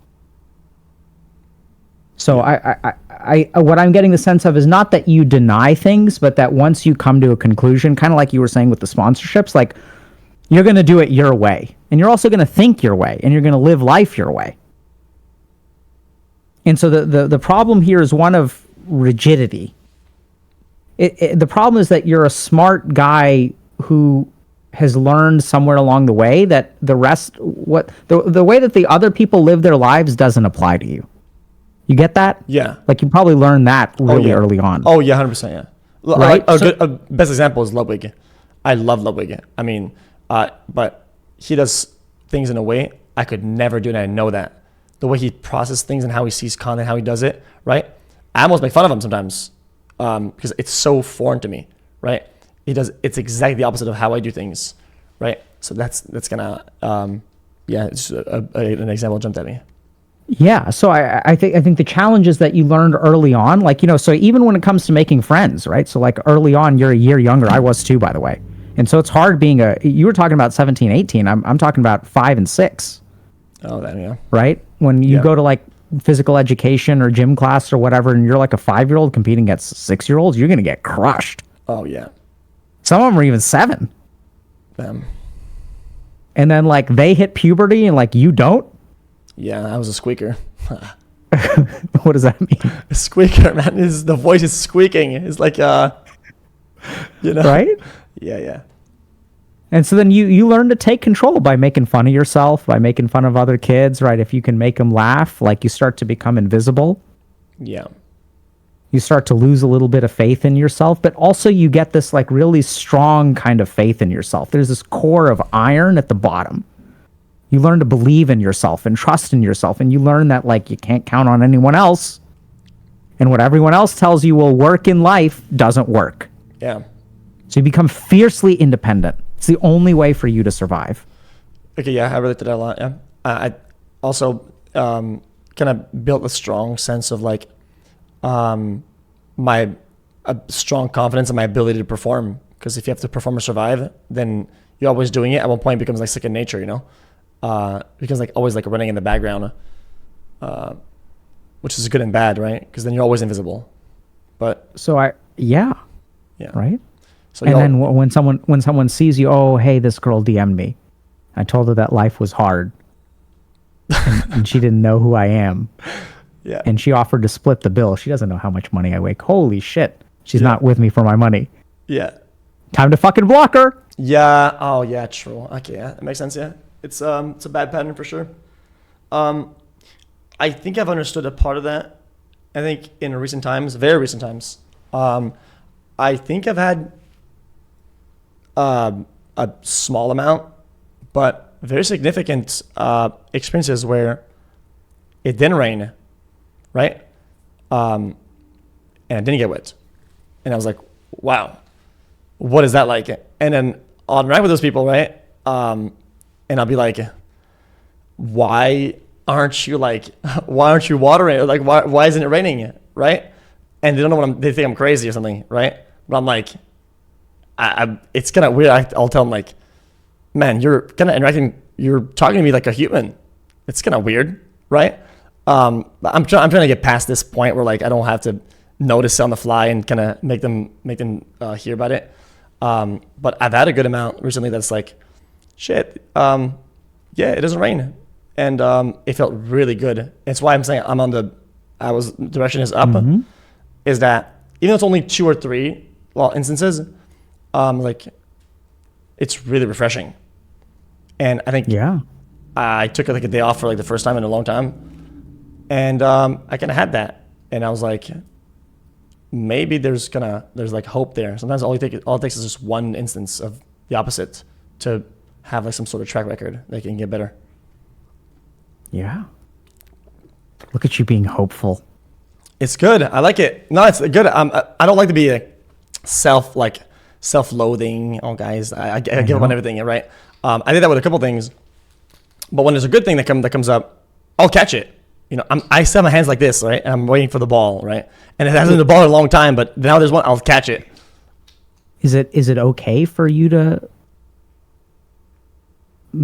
So I what I'm getting the sense of is not that you deny things, but that once you come to a conclusion, kind of like you were saying with the sponsorships, like you're going to do it your way. And you're also going to think your way, and you're going to live life your way. And so the problem here is one of rigidity. The problem is that you're a smart guy who has learned somewhere along the way that the way that the other people live their lives doesn't apply to you. You get that? Yeah. Like you probably learned that really early on. Oh yeah, 100%. Yeah. Right. A best example is Ludwig. I love Ludwig. I mean, but he does things in a way I could never do it. And I know that the way he processes things and how he sees content, how he does it, right? I almost make fun of him sometimes because it's so foreign to me, right? It's exactly the opposite of how I do things, right? So that's gonna, it's just an example jumped at me. Yeah, so I think the challenge is that you learned early on, like, so even when it comes to making friends, right? So like early on, you're a year younger. I was too, by the way. And so it's hard being you were talking about 17, 18. I'm talking about 5 and 6. Oh, that, yeah. Right? When you go to like physical education or gym class or whatever, and you're like a 5-year-old competing against 6-year-olds, you're going to get crushed. Oh, yeah. Some of them are even 7. Them. And then like they hit puberty and like you don't. Yeah, I was a squeaker. What does that mean? A squeaker, man. The voice is squeaking. It's like, Right? Yeah. And so then you learn to take control by making fun of yourself, by making fun of other kids, right? If you can make them laugh, like you start to become invisible. Yeah. You start to lose a little bit of faith in yourself, but also you get this like really strong kind of faith in yourself. There's this core of iron at the bottom. You learn to believe in yourself and trust in yourself, and you learn that like you can't count on anyone else. And what everyone else tells you will work in life doesn't work. Yeah. So you become fiercely independent. It's the only way for you to survive. Okay, yeah, I relate to that a lot. Yeah. I also kind of built a strong sense of like my strong confidence in my ability to perform. Because if you have to perform or survive, then you're always doing it. At one point, it becomes like second nature, because like always like running in the background, which is good and bad, right? Because then you're always invisible. But yeah, right. So and then when someone sees you, oh hey, this girl DM'd me. I told her that life was hard, and she didn't know who I am. Yeah. And she offered to split the bill. She doesn't know how much money I make. Holy shit, she's not with me for my money. Yeah. Time to fucking block her. Yeah. Oh yeah. True. Okay. Yeah. That makes sense. Yeah. It's a bad pattern for sure. I think I've understood a part of that. I think in recent times, very recent times, I think I've had a small amount, but very significant experiences where it didn't rain, right? And I didn't get wet, and I was like, wow, what is that like? And then I'll interact with those people, right? And I'll be like, why aren't you watering? Like, why isn't it raining? Right? And they don't know they think I'm crazy or something, right? But I'm like, it's kind of weird. I'll tell them like, man, you're kind of interacting, you're talking to me like a human. It's kind of weird, right? I'm trying to get past this point where like, I don't have to notice on the fly and kind of make them hear about it. But I've had a good amount recently that's like, shit, yeah, it doesn't rain. And it felt really good. It's why I'm saying direction is up, is that even though it's only 2 or 3 instances, like it's really refreshing. And I think I took like a day off for like the first time in a long time. And I kind of had that. And I was like, maybe there's like hope there. Sometimes all it takes is just one instance of the opposite to have like some sort of track record that can get better. Yeah. Look at you being hopeful. It's good. I like it. No, it's good. I don't like to be self-loathing. Oh, guys, I give up on everything, right? I did that with a couple things, but when there's a good thing that comes up, I'll catch it. I still have my hands like this, right? And I'm waiting for the ball, right? And it hasn't been the ball in a long time, but now there's one. I'll catch it. Is it okay for you to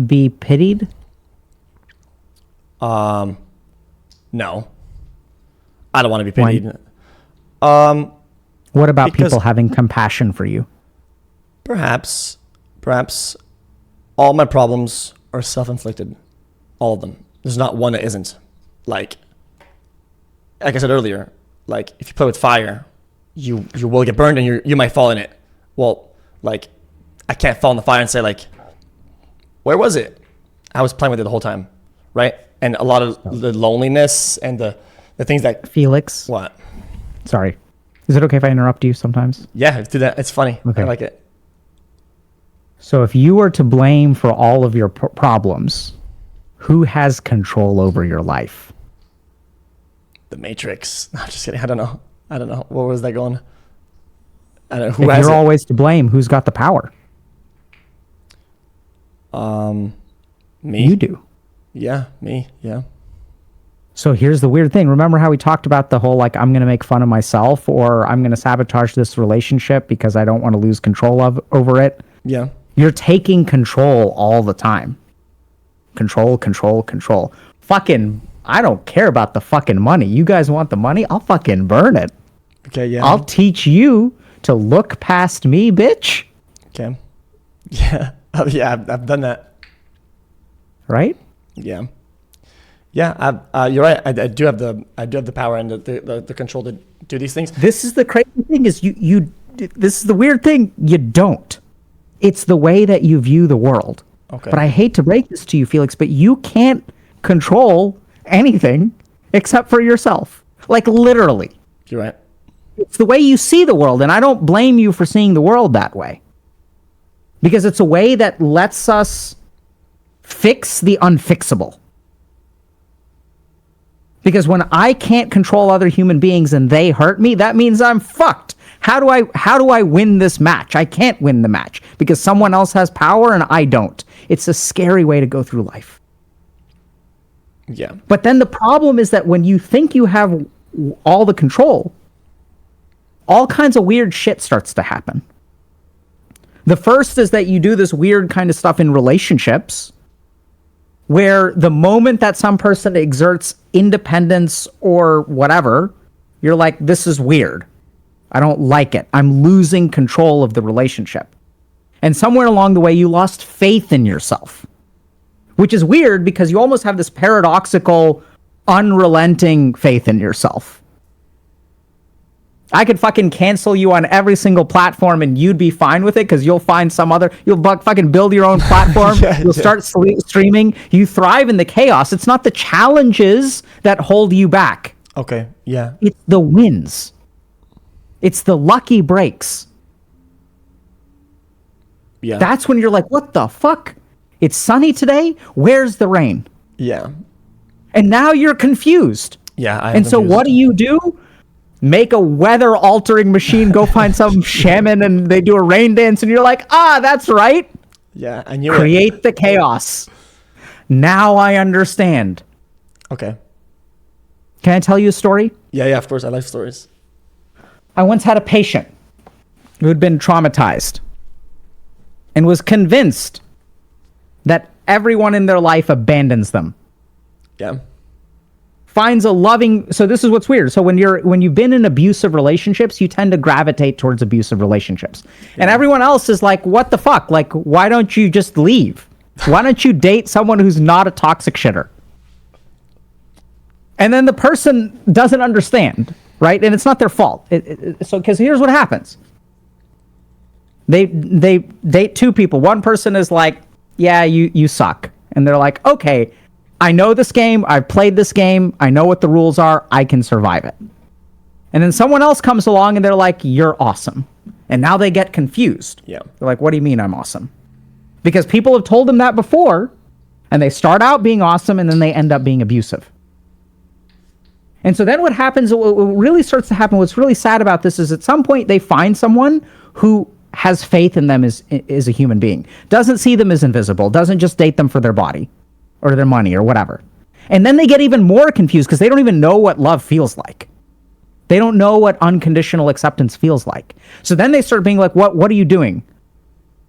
be pitied? No. I don't want to be pitied. What about people having compassion for you? Perhaps all my problems are self-inflicted. All of them. There's not one that isn't. Like I said earlier, like if you play with fire, you will get burned and you might fall in it. Well, like I can't fall in the fire and say like, where was it? I was playing with it the whole time, right? And a lot of the loneliness and the things that... Felix? What? Sorry. Is it okay if I interrupt you sometimes? Yeah, do that. It's funny. Okay. I like it. So if you were to blame for all of your problems, who has control over your life? The Matrix. I'm just kidding. I don't know. Where was that going? I don't know. Who If has you're it? always to blame, who's got the power? Me. You do. Yeah, me. Yeah. So here's the weird thing. Remember how we talked about the whole, like, I'm going to make fun of myself, or I'm going to sabotage this relationship because I don't want to lose control over it? Yeah. You're taking control all the time. Control. Fucking, I don't care about the fucking money. You guys want the money? I'll fucking burn it. Okay. Yeah. I'll teach you to look past me, bitch. Okay. Yeah. Yeah. I've done that. Right? Yeah. Yeah. You're right. I do have the power and the control to do these things. This is the crazy thing is this is the weird thing. You don't. It's the way that you view the world. Okay. But I hate to break this to you, Felix, but you can't control anything except for yourself. Like, literally. You're right. It's the way you see the world, and I don't blame you for seeing the world that way. Because it's a way that lets us fix the unfixable. Because when I can't control other human beings and they hurt me, that means I'm fucked. How do I win this match? I can't win the match because someone else has power and I don't. It's a scary way to go through life. Yeah. But then the problem is that when you think you have all the control, all kinds of weird shit starts to happen. The first is that you do this weird kind of stuff in relationships where the moment that some person exerts independence or whatever, you're like, this is weird. I don't like it. I'm losing control of the relationship. And somewhere along the way, you lost faith in yourself, which is weird because you almost have this paradoxical, unrelenting faith in yourself. I could fucking cancel you on every single platform and you'd be fine with it because you'll find some other, you'll fucking build your own platform. You'll start streaming. You thrive in the chaos. It's not the challenges that hold you back. Okay. Yeah. It's the wins. It's the lucky breaks. Yeah. That's when you're like, what the fuck? It's sunny today? Where's the rain? Yeah. And now you're confused. Yeah. And so what do? Make a weather-altering machine, go find some shaman, and they do a rain dance, and you're like, that's right. Yeah, I knew Create the chaos. Now I understand. Okay. Can I tell you a story? Yeah, of course. I like stories. I once had a patient who had been traumatized and was convinced that everyone in their life abandons them. Yeah. Finds a loving, so this is what's weird. So when you've been in abusive relationships, you tend to gravitate towards abusive relationships. Yeah. And everyone else is like, what the fuck? Like, why don't you just leave? Why don't you date someone who's not a toxic shitter? And then the person doesn't understand, right? And it's not their fault. So, because here's what happens. They date two people. One person is like, yeah, you suck. And they're like, okay, I know this game. I've played this game. I know what the rules are. I can survive it. And then someone else comes along and they're like, you're awesome. And now they get confused. Yeah. They're like, what do you mean I'm awesome? Because people have told them that before, and they start out being awesome and then they end up being abusive. And so then what happens, what really starts to happen, what's really sad about this is at some point they find someone who has faith in them as a human being. Doesn't see them as invisible. Doesn't just date them for their body or their money or whatever. And then they get even more confused because they don't even know what love feels like. They don't know what unconditional acceptance feels like. So then they start being like, what are you doing?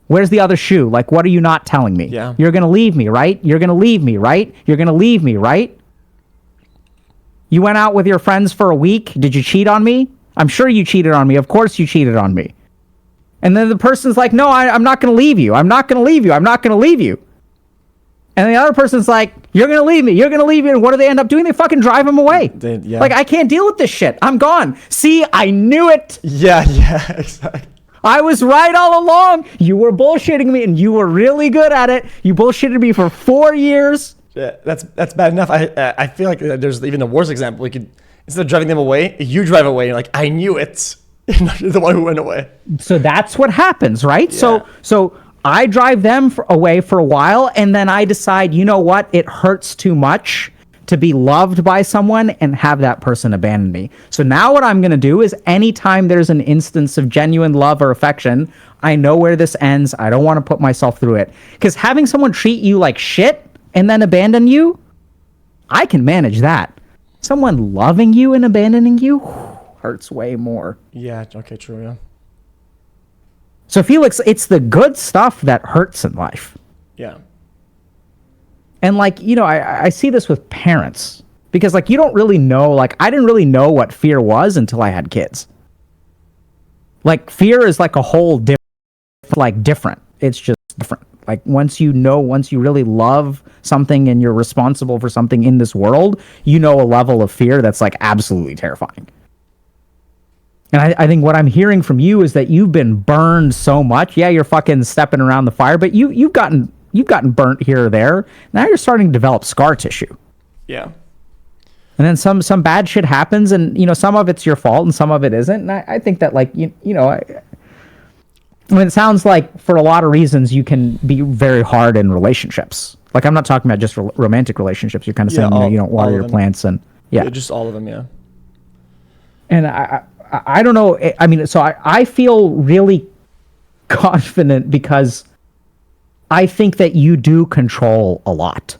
Where's the other shoe? Like, what are you not telling me? Yeah. You're going to leave me, right? You're going to leave me, right? You're going to leave me, right? You went out with your friends for a week. Did you cheat on me? I'm sure you cheated on me. Of course you cheated on me. And then the person's like, no, I'm not going to leave you. I'm not going to leave you. I'm not going to leave you. And the other person's like, you're going to leave me. You're going to leave me. And what do they end up doing? They fucking drive him away. Yeah. Like, I can't deal with this shit. I'm gone. See, I knew it. Yeah, exactly. I was right all along. You were bullshitting me, and you were really good at it. You bullshitted me for 4 years. Yeah, that's bad enough. I feel like there's even a worse example. We could, instead of driving them away, you drive away. And you're like, I knew it. You're the one who went away. So that's what happens, right? Yeah. So I drive them away for a while, and then I decide, you know what? It hurts too much to be loved by someone and have that person abandon me. So now what I'm going to do is anytime there's an instance of genuine love or affection, I know where this ends. I don't want to put myself through it. Because having someone treat you like shit and then abandon you, I can manage that. Someone loving you and abandoning you hurts way more. Yeah, okay, true, yeah. So Felix, it's the good stuff that hurts in life. Yeah. And like, you know, I see this with parents because like you don't really know, like I didn't really know what fear was until I had kids. Like fear is like a whole different. It's just different. Like once you really love something and you're responsible for something in this world, you know a level of fear that's like absolutely terrifying. And I think what I'm hearing from you is that you've been burned so much. Yeah, you're fucking stepping around the fire, but you've gotten burnt here or there. Now you're starting to develop scar tissue. Yeah. And then some bad shit happens, and you know some of it's your fault and some of it isn't. And I think that like you know, I mean, it sounds like for a lot of reasons you can be very hard in relationships. Like I'm not talking about just romantic relationships. You're kind of saying you don't water your plants and yeah, just all of them. Yeah. And I don't know. I mean, so I feel really confident because I think that you do control a lot.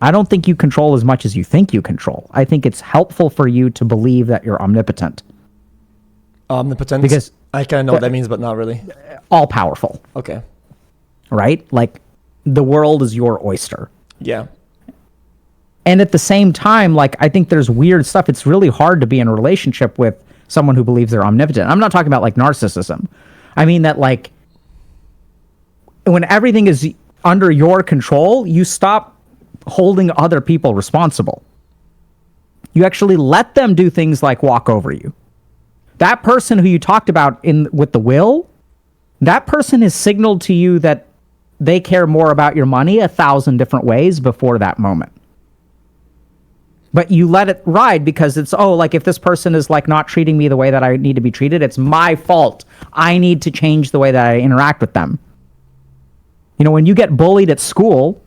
I don't think you control as much as you think you control. I think it's helpful for you to believe that you're omnipotent. Omnipotent? Because I kind of know what that means, but not really. All powerful. Okay. Right? Like the world is your oyster. Yeah. And at the same time, like I think there's weird stuff. It's really hard to be in a relationship with someone who believes they're omnipotent. I'm not talking about like narcissism. I mean that like when everything is under your control, you stop holding other people responsible. You actually let them do things like walk over you. That person who you talked about with the will, that person has signaled to you that they care more about your money 1,000 different ways before that moment. But you let it ride because it's, like if this person is like not treating me the way that I need to be treated, it's my fault. I need to change the way that I interact with them. You know, when you get bullied at school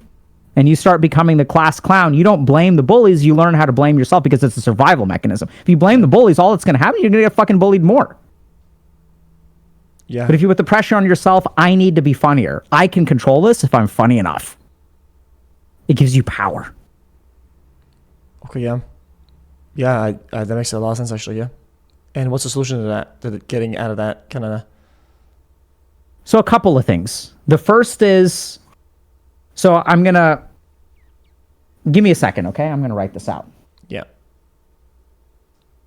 and you start becoming the class clown, you don't blame the bullies. You learn how to blame yourself because it's a survival mechanism. If you blame the bullies, all that's going to happen, you're going to get fucking bullied more. Yeah. But if you put the pressure on yourself, I need to be funnier. I can control this if I'm funny enough. It gives you power. Okay, yeah. Yeah, that makes a lot of sense, actually, yeah. And what's the solution to that, to getting out of that kind of... So a couple of things. The first is... So I'm going to... Give me a second, okay? I'm going to write this out. Yeah.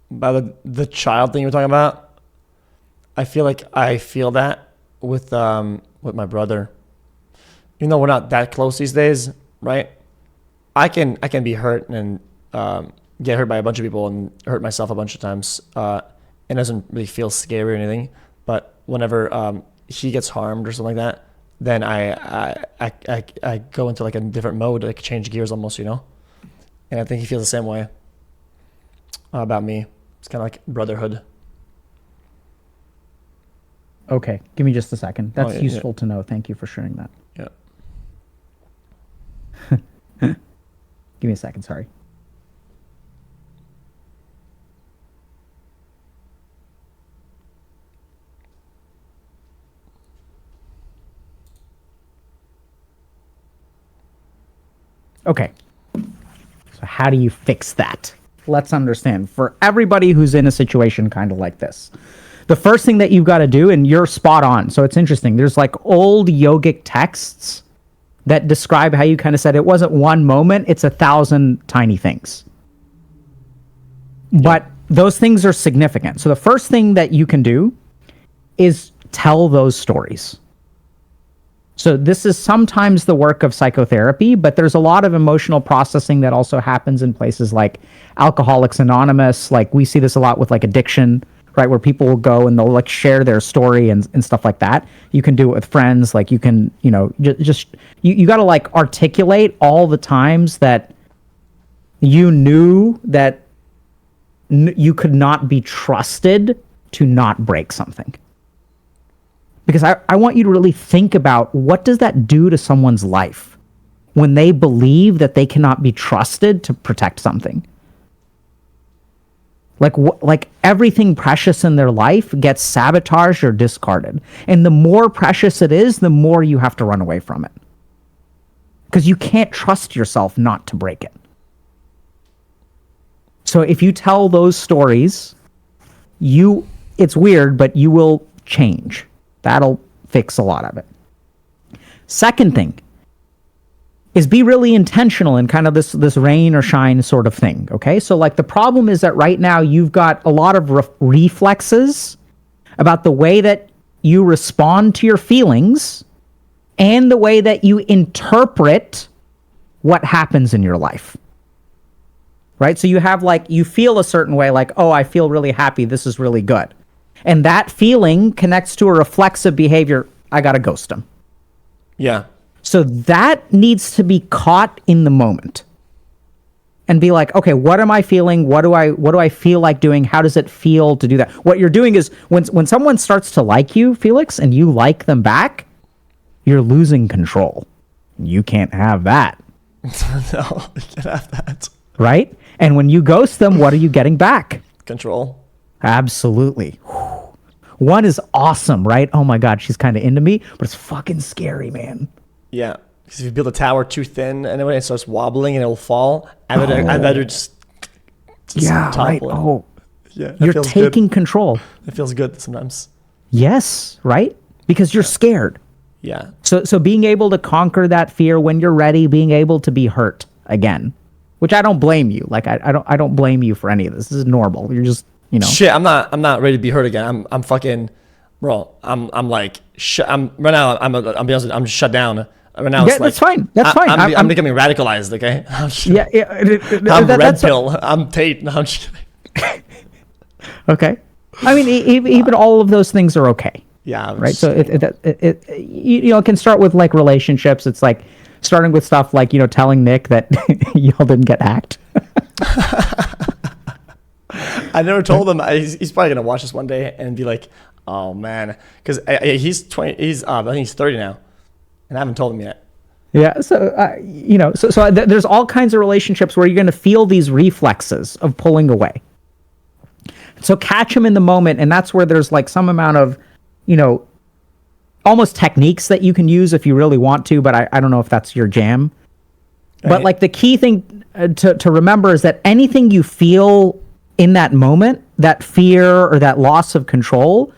By the child thing you were talking about, I feel like I feel that with my brother. Even though we're not that close these days, right? I can be hurt and get hurt by a bunch of people and hurt myself a bunch of times. It doesn't really feel scary or anything. But whenever he gets harmed or something like that, then I go into like a different mode, like change gears almost, you know? And I think he feels the same way about me. It's kind of like brotherhood. Okay, give me just a second. That's useful to know. Thank you for sharing that. Yeah. Give me a second, sorry. Okay. So how do you fix that? Let's understand. For everybody who's in a situation kind of like this, the first thing that you've got to do, and you're spot on, so it's interesting, there's like old yogic texts that describe how you kind of said it wasn't one moment, it's 1,000 tiny things. But those things are significant. So the first thing that you can do is tell those stories. So this is sometimes the work of psychotherapy, but there's a lot of emotional processing that also happens in places like Alcoholics Anonymous. Like we see this a lot with like addiction, right? Where people will go and they'll like share their story and stuff like that. You can do it with friends. Like you can, you know, you got to like articulate all the times that you knew that you could not be trusted to not break something. Because I want you to really think about, what does that do to someone's life when they believe that they cannot be trusted to protect something? Like everything precious in their life gets sabotaged or discarded. And the more precious it is, the more you have to run away from it. Because you can't trust yourself not to break it. So if you tell those stories, it's weird, but you will change. That'll fix a lot of it. Second thing is, be really intentional in kind of this rain or shine sort of thing, okay? So like, the problem is that right now you've got a lot of reflexes about the way that you respond to your feelings and the way that you interpret what happens in your life. Right? So you have like, you feel a certain way, like, oh, I feel really happy, this is really good. And that feeling connects to a reflexive behavior, I gotta ghost him. Yeah. So that needs to be caught in the moment. And be like, okay, what am I feeling? What do I feel like doing? How does it feel to do that? What you're doing is, when someone starts to like you, Felix, and you like them back, you're losing control. You can't have that. No, you can't have that. Right? And when you ghost them, what are you getting back? Control. Absolutely. One is awesome, right? Oh my God, she's kind of into me, but it's fucking scary, man. Yeah. Because if you build a tower too thin, and when it starts wobbling and it'll fall, I'd better just yeah, right. topple it. Oh, Yeah, that you're feels taking good. control. It feels good sometimes. Yes, right? Because you're scared. Yeah. So being able to conquer that fear when you're ready, being able to be hurt again, which I don't blame you. Like I don't blame you for any of this. This is normal. You're just, Shit, I'm not ready to be hurt again. I'm fucking, bro. I'm like, I'm right now. I'm be honest, I'm shut down. Right now, yeah, that's fine. That's fine. I'm becoming radicalized. Okay. Yeah. I'm red pill. I'm Tate. No, I'm just kidding. Okay. I mean, even all of those things are okay. Yeah. Right. So it can start with like relationships. It's like starting with stuff like, telling Nick that y'all didn't get hacked. I never told him. He's probably gonna watch this one day and be like, "Oh man," because he's 20. I think he's 30 now, and I haven't told him yet. Yeah. So there's all kinds of relationships where you're going to feel these reflexes of pulling away. So catch them in the moment, and that's where there's like some amount of, almost techniques that you can use if you really want to, but I don't know if that's your jam. Right. But like the key thing to remember is that anything you feel in that moment, that fear or that loss of control,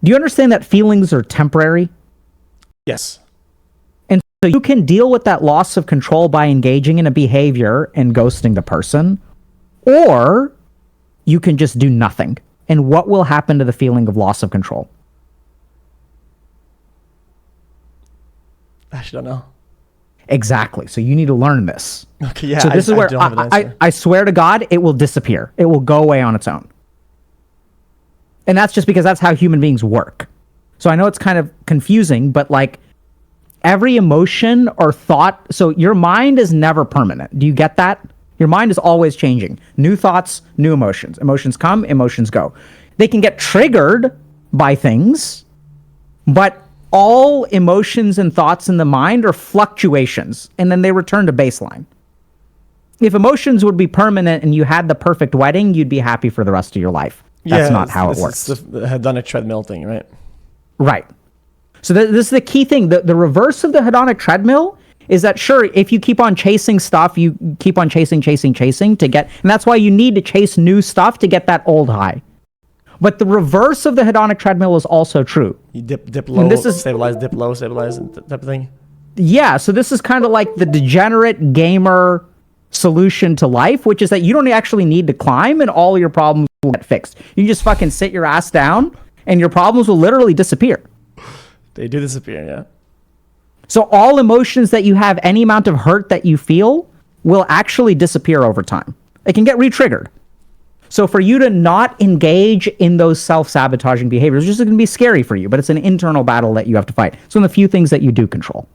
do you understand that feelings are temporary? Yes. And so you can deal with that loss of control by engaging in a behavior and ghosting the person, or you can just do nothing. And what will happen to the feeling of loss of control? I actually don't know. Exactly. So you need to learn this. Okay, yeah. So this is where I swear to God, it will disappear. It will go away on its own. And that's just because that's how human beings work. So I know it's kind of confusing, but like every emotion or thought, so your mind is never permanent. Do you get that? Your mind is always changing. New thoughts, new emotions. Emotions come, emotions go. They can get triggered by things, but all emotions and thoughts in the mind are fluctuations, and then they return to baseline. If emotions would be permanent and you had the perfect wedding, you'd be happy for the rest of your life. That's not how it works. It's the hedonic treadmill thing, right? Right. So this is the key thing. The reverse of the hedonic treadmill is that, sure, if you keep on chasing stuff, you keep on chasing to get, and that's why you need to chase new stuff to get that old high. But the reverse of the hedonic treadmill is also true. You dip low, stabilize, dip low, stabilize, type of thing. Yeah, so this is kind of like the degenerate gamer solution to life, which is that you don't actually need to climb and all your problems will get fixed. You just fucking sit your ass down and your problems will literally disappear. They do disappear, yeah. So all emotions that you have, any amount of hurt that you feel, will actually disappear over time. It can get re-triggered. So for you to not engage in those self-sabotaging behaviors, it's just going to be scary for you, but it's an internal battle that you have to fight. It's one of the few things that you do control.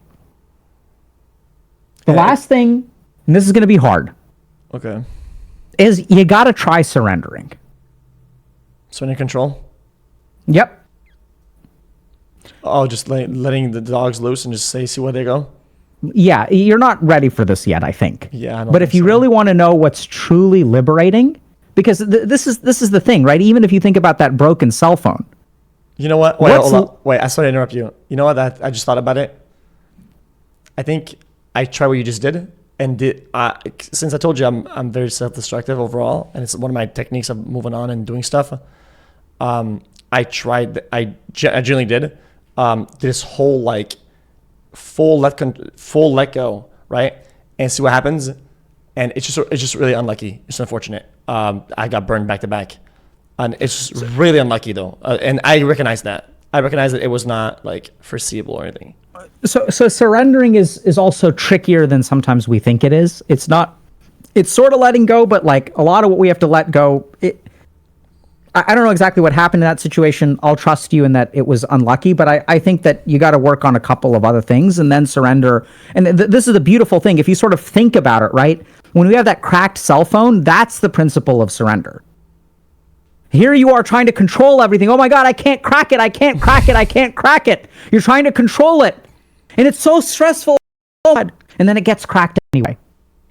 The last thing, and this is going to be hard, okay, is you got to try surrendering. Surrender control? Yep. Oh, just letting the dogs loose and just see where they go. Yeah, you're not ready for this yet, I think. Yeah, I don't but think if you so. really want to know what's truly liberating, because this is the thing, right? Even if you think about that broken cell phone. You know what? Wait, I sorry to interrupt you. You know what? I just thought about it. I think I try what you just did, and since I told you I'm very self-destructive overall, and it's one of my techniques of moving on and doing stuff. I genuinely did this whole like full let go, right, and see what happens. And it's just really unlucky. It's unfortunate. I got burned back to back, and it's just really unlucky though. And I recognize that. I recognize that it was not like foreseeable or anything. So surrendering is also trickier than sometimes we think it is. It's not. It's sort of letting go, but like a lot of what we have to let go. I don't know exactly what happened in that situation. I'll trust you in that it was unlucky, but I think that you got to work on a couple of other things and then surrender. And this is the beautiful thing. If you sort of think about it, right? When we have that cracked cell phone, that's the principle of surrender. Here you are trying to control everything. Oh my God, I can't crack it. I can't crack it. I can't crack it. You're trying to control it. And it's so stressful. And then it gets cracked anyway.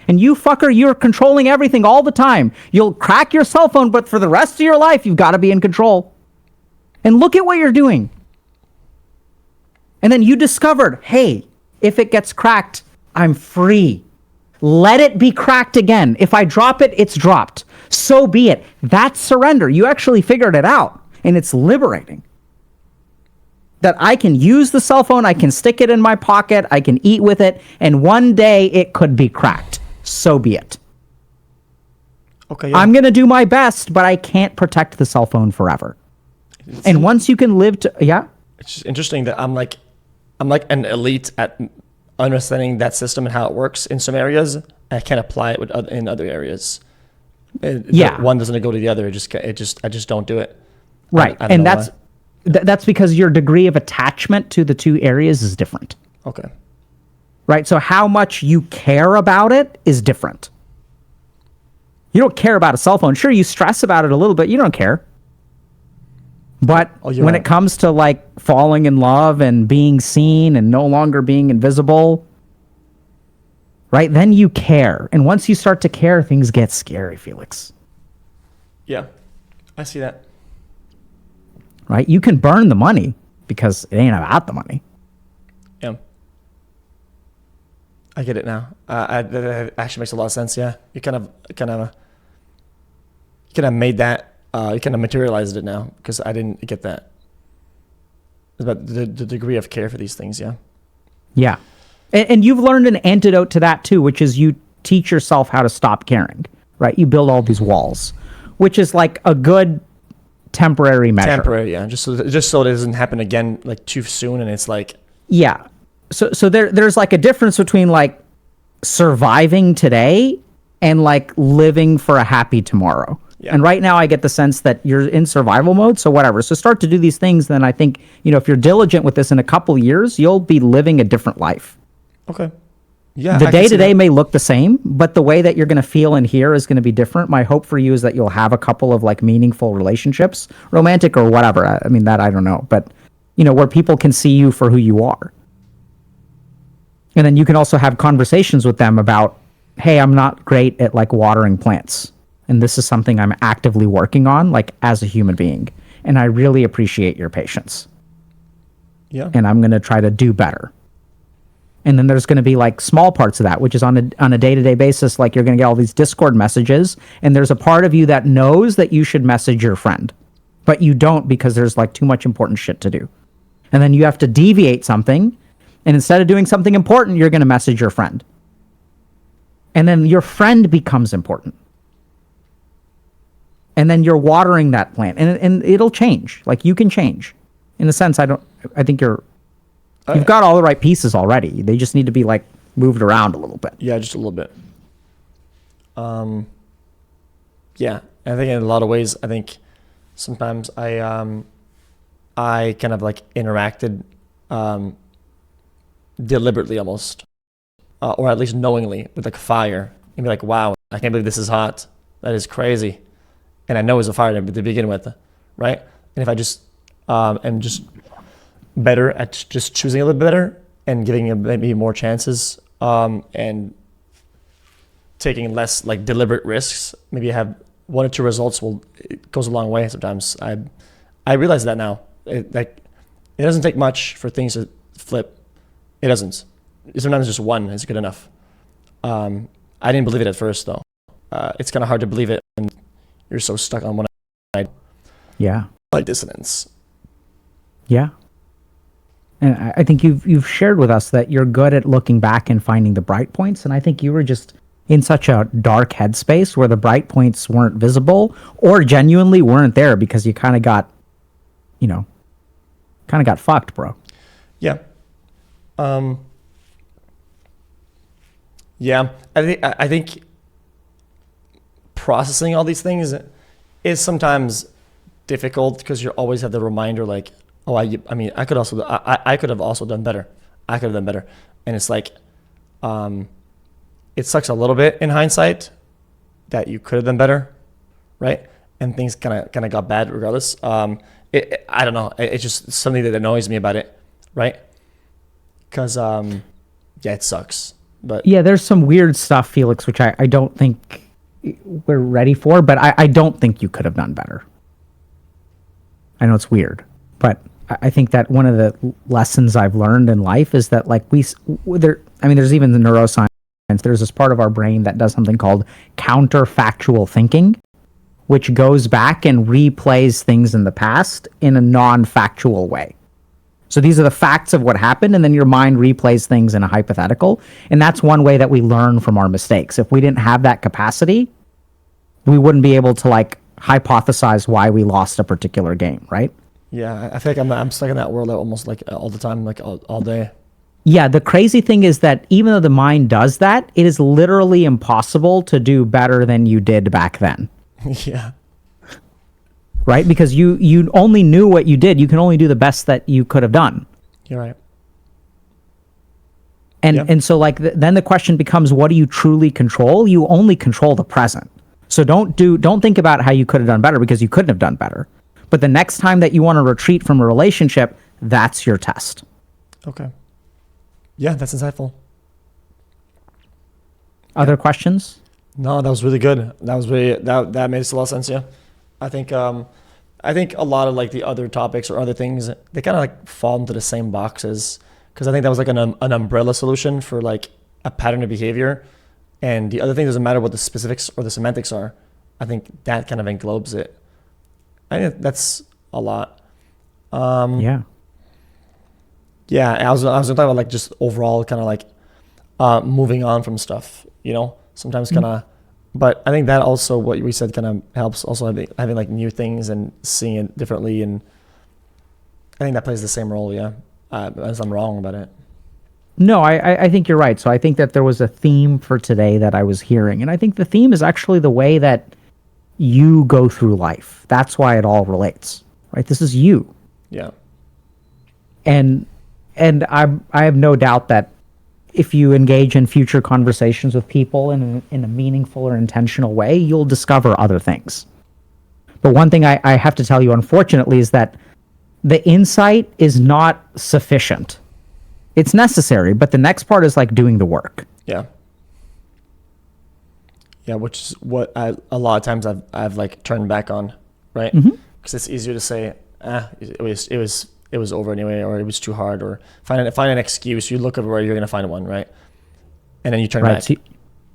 And you fucker, you're controlling everything all the time. You'll crack your cell phone, but for the rest of your life, you've got to be in control. And look at what you're doing. And then you discovered, hey, if it gets cracked, I'm free. Let it be cracked again. If I drop it, it's dropped. So be it. That's surrender. You actually figured it out, and it's liberating. That I can use the cell phone, I can stick it in my pocket, I can eat with it, and one day it could be cracked. So be it. Okay. Yeah. I'm going to do my best, but I can't protect the cell phone forever. And once you can live to, yeah? It's just interesting that I'm like an elite at understanding that system and how it works in some areas. I can't apply it in other areas. One doesn't go to the other. I just don't do it. Right. I don't And know that's because your degree of attachment to the two areas is different. Okay. Right? So how much you care about it is different. You don't care about a cell phone. Sure, you stress about it a little bit. You don't care. But when it comes to like falling in love and being seen and no longer being invisible, right? Then you care. And once you start to care, things get scary, Felix. Yeah, I see that. Right? You can burn the money because it ain't about the money. Yeah. I get it now. That actually makes a lot of sense. Yeah, you kind of made that. You kind of materialized it now because I didn't get that. It's about the degree of care for these things. Yeah. Yeah, and you've learned an antidote to that too, which is you teach yourself how to stop caring. Right? You build all these walls, which is like a good temporary measure. Temporary, yeah. Just so it doesn't happen again like too soon, and it's like. Yeah. So there's like a difference between like surviving today and like living for a happy tomorrow. Yeah. And right now I get the sense that you're in survival mode. So whatever. So start to do these things. Then I think, if you're diligent with this in a couple years, you'll be living a different life. Okay. Yeah. The day to day may look the same, but the way that you're going to feel and hear is going to be different. My hope for you is that you'll have a couple of like meaningful relationships, romantic or whatever. I mean, that I don't know, but where people can see you for who you are. And then you can also have conversations with them about, hey, I'm not great at like watering plants. And this is something I'm actively working on, like as a human being. And I really appreciate your patience. Yeah. And I'm going to try to do better. And then there's going to be like small parts of that, which is on a day-to-day basis. Like you're going to get all these Discord messages. And there's a part of you that knows that you should message your friend, but you don't because there's like too much important shit to do. And then you have to deviate something. And instead of doing something important, you're going to message your friend. And then your friend becomes important. And then you're watering that plant. And it'll change. Like you can change. In a sense, I think you've got all the right pieces already. They just need to be like moved around a little bit. Yeah, just a little bit. Yeah, I think in a lot of ways, I think sometimes I kind of like interacted deliberately almost, or at least knowingly with like fire and be like, wow, I can't believe this is hot. That is crazy. And I know it's a fire to begin with, right? And if I just am just better at just choosing a little bit better and giving it maybe more chances, and taking less like deliberate risks. Maybe have 1 or 2 results it goes a long way sometimes. I realize that now. It doesn't take much for things to flip. It doesn't. Sometimes just 1 is good enough. I didn't believe it at first though. It's kind of hard to believe it when you're so stuck on one side. Yeah. Like dissonance. Yeah. And I think you've shared with us that you're good at looking back and finding the bright points. And I think you were just in such a dark headspace where the bright points weren't visible or genuinely weren't there because you kind of got fucked, bro. Yeah. Yeah. I think processing all these things is sometimes difficult because you always have the reminder like, oh, I could have also done better. I could have done better. And it's like, it sucks a little bit in hindsight that you could have done better, right? And things kind of got bad regardless. I don't know. It's just something that annoys me about it, right? Because, it sucks. But yeah, there's some weird stuff, Felix, which I don't think we're ready for, but I don't think you could have done better. I know it's weird, but I think that one of the lessons I've learned in life is that like there's even the neuroscience, there's this part of our brain that does something called counterfactual thinking, which goes back and replays things in the past in a non-factual way. So these are the facts of what happened, and then your mind replays things in a hypothetical. And that's one way that we learn from our mistakes. If we didn't have that capacity, we wouldn't be able to like hypothesize why we lost a particular game, right? Yeah, I feel like I'm stuck in that world almost like all the time, like all day. Yeah, the crazy thing is that even though the mind does that, it is literally impossible to do better than you did back then. Yeah. Right? Because you only knew what you did. You can only do the best that you could have done. You're right. And so like then the question becomes, what do you truly control? You only control the present. So don't think about how you could have done better because you couldn't have done better. But the next time that you want to retreat from a relationship, that's your test. Okay. Yeah, that's insightful. Other questions? No, that was really good. That made a lot of sense. Yeah, I think a lot of like the other topics or other things, they kind of like fall into the same boxes because I think that was like an umbrella solution for like a pattern of behavior, and the other thing doesn't matter what the specifics or the semantics are. I think that kind of englobes it. I think that's a lot. Yeah. Yeah, I was gonna talk about like just overall kind of like moving on from stuff, sometimes kind of, but I think that also what we said kind of helps also having like new things and seeing it differently, and I think that plays the same role. Yeah, unless I'm wrong about it. No, I think you're right. So I think that there was a theme for today that I was hearing, and I think the theme is actually the way that you go through life. That's why it all relates, right? This is you. Yeah. And I have no doubt that if you engage in future conversations with people in a meaningful or intentional way, you'll discover other things. But one thing I have to tell you, unfortunately, is that the insight is not sufficient. It's necessary, but the next part is like doing the work. Yeah. Yeah, which is what a lot of times I've like turned back on, right? Because it's easier to say, it was over anyway, or it was too hard, or find an excuse. You look everywhere, you're gonna find one, right? And then you turn back. So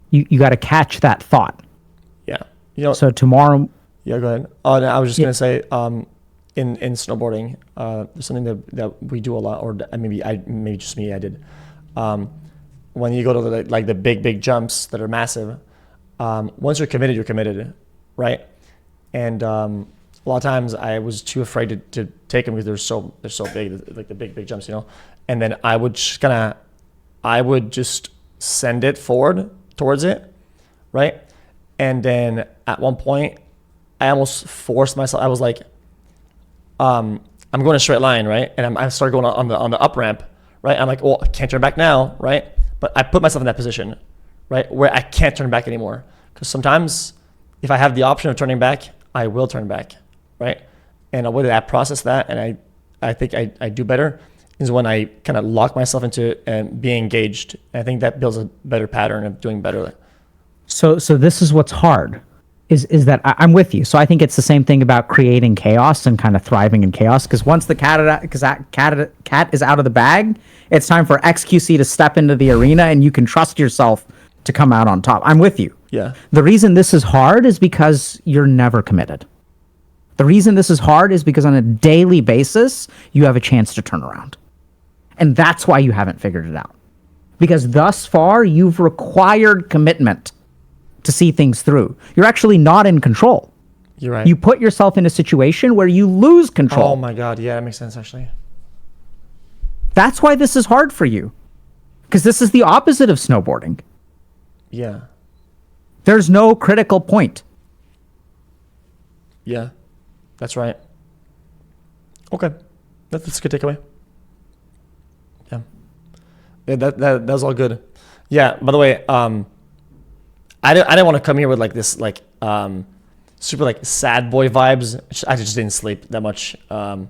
you got to catch that thought. Yeah. So tomorrow. Yeah, go ahead. Oh, no, I was just gonna say, in snowboarding, there's something that we do a lot, or maybe just me, I did. When you go to the big jumps that are massive, once you're committed, right? And a lot of times I was too afraid to take them because they're so big, like the big jumps, And then I would just send it forward towards it, right? And then at one point, I almost forced myself. I was like, I'm going a straight line, right? And I started going on the up ramp, right? I'm like, well, I can't turn back now, right? But I put myself in that position, right, where I can't turn back anymore. Because sometimes, if I have the option of turning back, I will turn back, right? And the way that I process that, and I think I do better is when I kind of lock myself into it and be engaged. I think that builds a better pattern of doing better. So this is what's hard, is that I'm with you. So I think it's the same thing about creating chaos and kind of thriving in chaos. Because once the cat is out of the bag, it's time for XQC to step into the arena, and you can trust yourself to come out on top. I'm with you. Yeah. The reason this is hard is because you're never committed. The reason this is hard is because on a daily basis, you have a chance to turn around. And that's why you haven't figured it out. Because thus far, you've required commitment to see things through. You're actually not in control. You're right. You put yourself in a situation where you lose control. Oh my God. Yeah, that makes sense, actually. That's why this is hard for you. Because this is the opposite of snowboarding. Yeah. There's no critical point. Yeah, that's right. Okay. That's a good takeaway. Yeah, that was all good. Yeah. By the way, I didn't want to come here with like this super like sad boy vibes. I just didn't sleep that much. I'm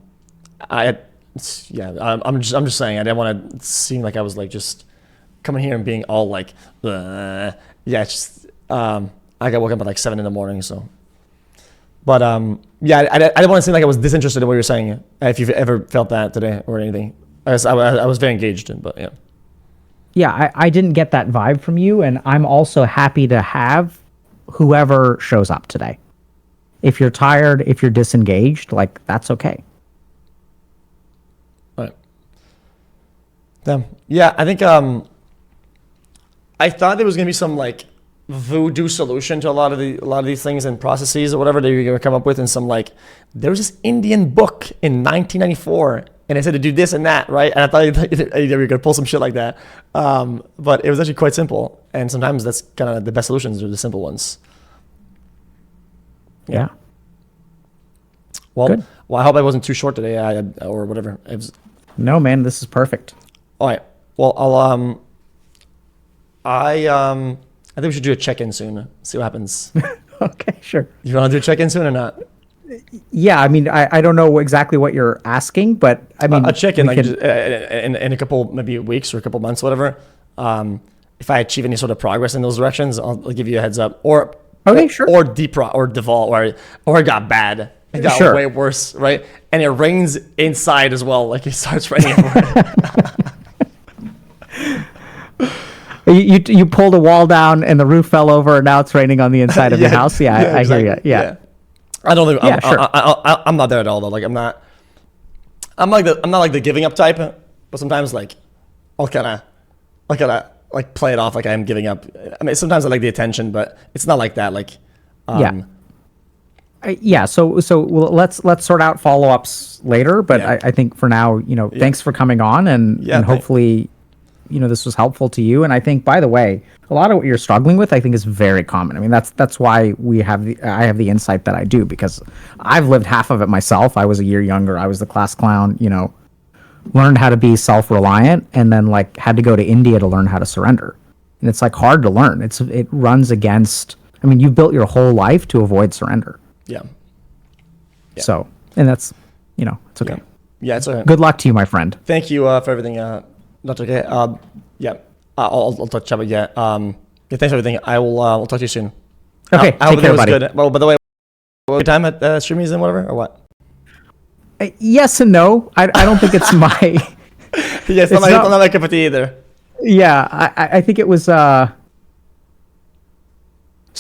just saying I didn't want to seem like I was like just coming here and being all like, yeah. It's just I got woken up at like 7 a.m. So. But yeah, I didn't want to seem like I was disinterested in what you're saying. If you've ever felt that today or anything, I was very engaged in. But yeah. Yeah, I didn't get that vibe from you, and I'm also happy to have whoever shows up today. If you're tired, if you're disengaged, like, that's okay. All right. Yeah, I think I thought there was gonna be some like voodoo solution to a lot of these things and processes or whatever that you're gonna come up with, and some like there was this Indian book in 1994. And I said to do this and that, right? And I thought you were gonna pull some shit like that, but it was actually quite simple. And sometimes that's kind of the best solutions are the simple ones. Yeah. Well, Good. I hope I wasn't too short today, or whatever. No, man, this is perfect. All right. Well, I think we should do a check-in soon. See what happens. Okay, sure. You want to do a check-in soon or not? Yeah, I mean, I don't know exactly what you're asking, but I mean, a check-in like in a couple maybe weeks or a couple months, whatever. If I achieve any sort of progress in those directions, I'll give you a heads up. Or okay, sure. Or default, or it got bad. It got way worse, right? And it rains inside as well. Like it starts raining everywhere. You pulled a wall down and the roof fell over, and now it's raining on the inside of your house. Yeah, I exactly. hear you. Yeah. I don't think sure. I'm not there at all though. Like I'm not like the giving up type, but sometimes like I'll kind of like play it off like I am giving up. I mean, sometimes I like the attention, but it's not like that. Like yeah. So let's sort out follow-ups later, but I think for now, thanks for coming on, and hopefully this was helpful to you. And I think, by the way, a lot of what you're struggling with, I think, is very common. I mean, that's why I have the insight that I do, because I've lived half of it myself. I was a year younger. I was the class clown, learned how to be self-reliant, and then like had to go to India to learn how to surrender. And it's like hard to learn. It runs against, I mean, you've built your whole life to avoid surrender. Yeah. So, and that's, it's okay. Yeah, it's okay. Good luck to you, my friend. Thank you for everything. That's okay. I'll talk to you. Yeah. Thanks for everything. I'll talk to you soon. Okay. Take care, buddy. Good. Well, by the way, your time at Streamies and whatever, or what? Yes and no. I don't think it's my. Yes, it's not my cup of tea either. Yeah, I think it was. So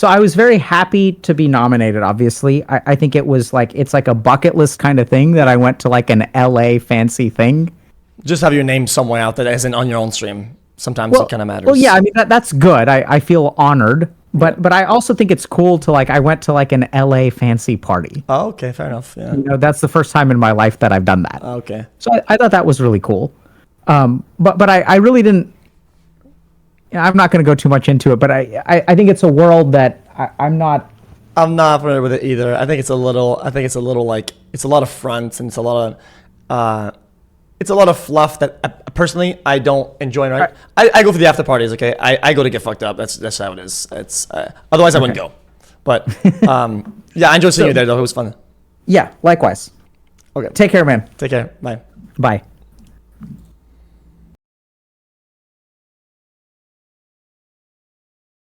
I was very happy to be nominated. Obviously, I think it was like it's like a bucket list kind of thing that I went to like an LA fancy thing. Just have your name somewhere out there, as in on your own stream. Sometimes it kind of matters. Well, yeah, I mean that's good. I feel honored, but I also think it's cool to like I went to like an LA fancy party. Oh, okay, fair enough. Yeah. That's the first time in my life that I've done that. Okay. So I thought that was really cool. But I really didn't. I'm not going to go too much into it, but I think it's a world that I'm not. I'm not familiar with it either. I think it's a little like it's a lot of fronts, and it's a lot of fluff that personally I don't enjoy. Right? I go for the after parties. Okay, I go to get fucked up. That's how it is. It's otherwise I wouldn't go. But yeah, I enjoyed seeing you there though. It was fun. Yeah, likewise. Okay. Take care, man. Take care. Bye. Bye.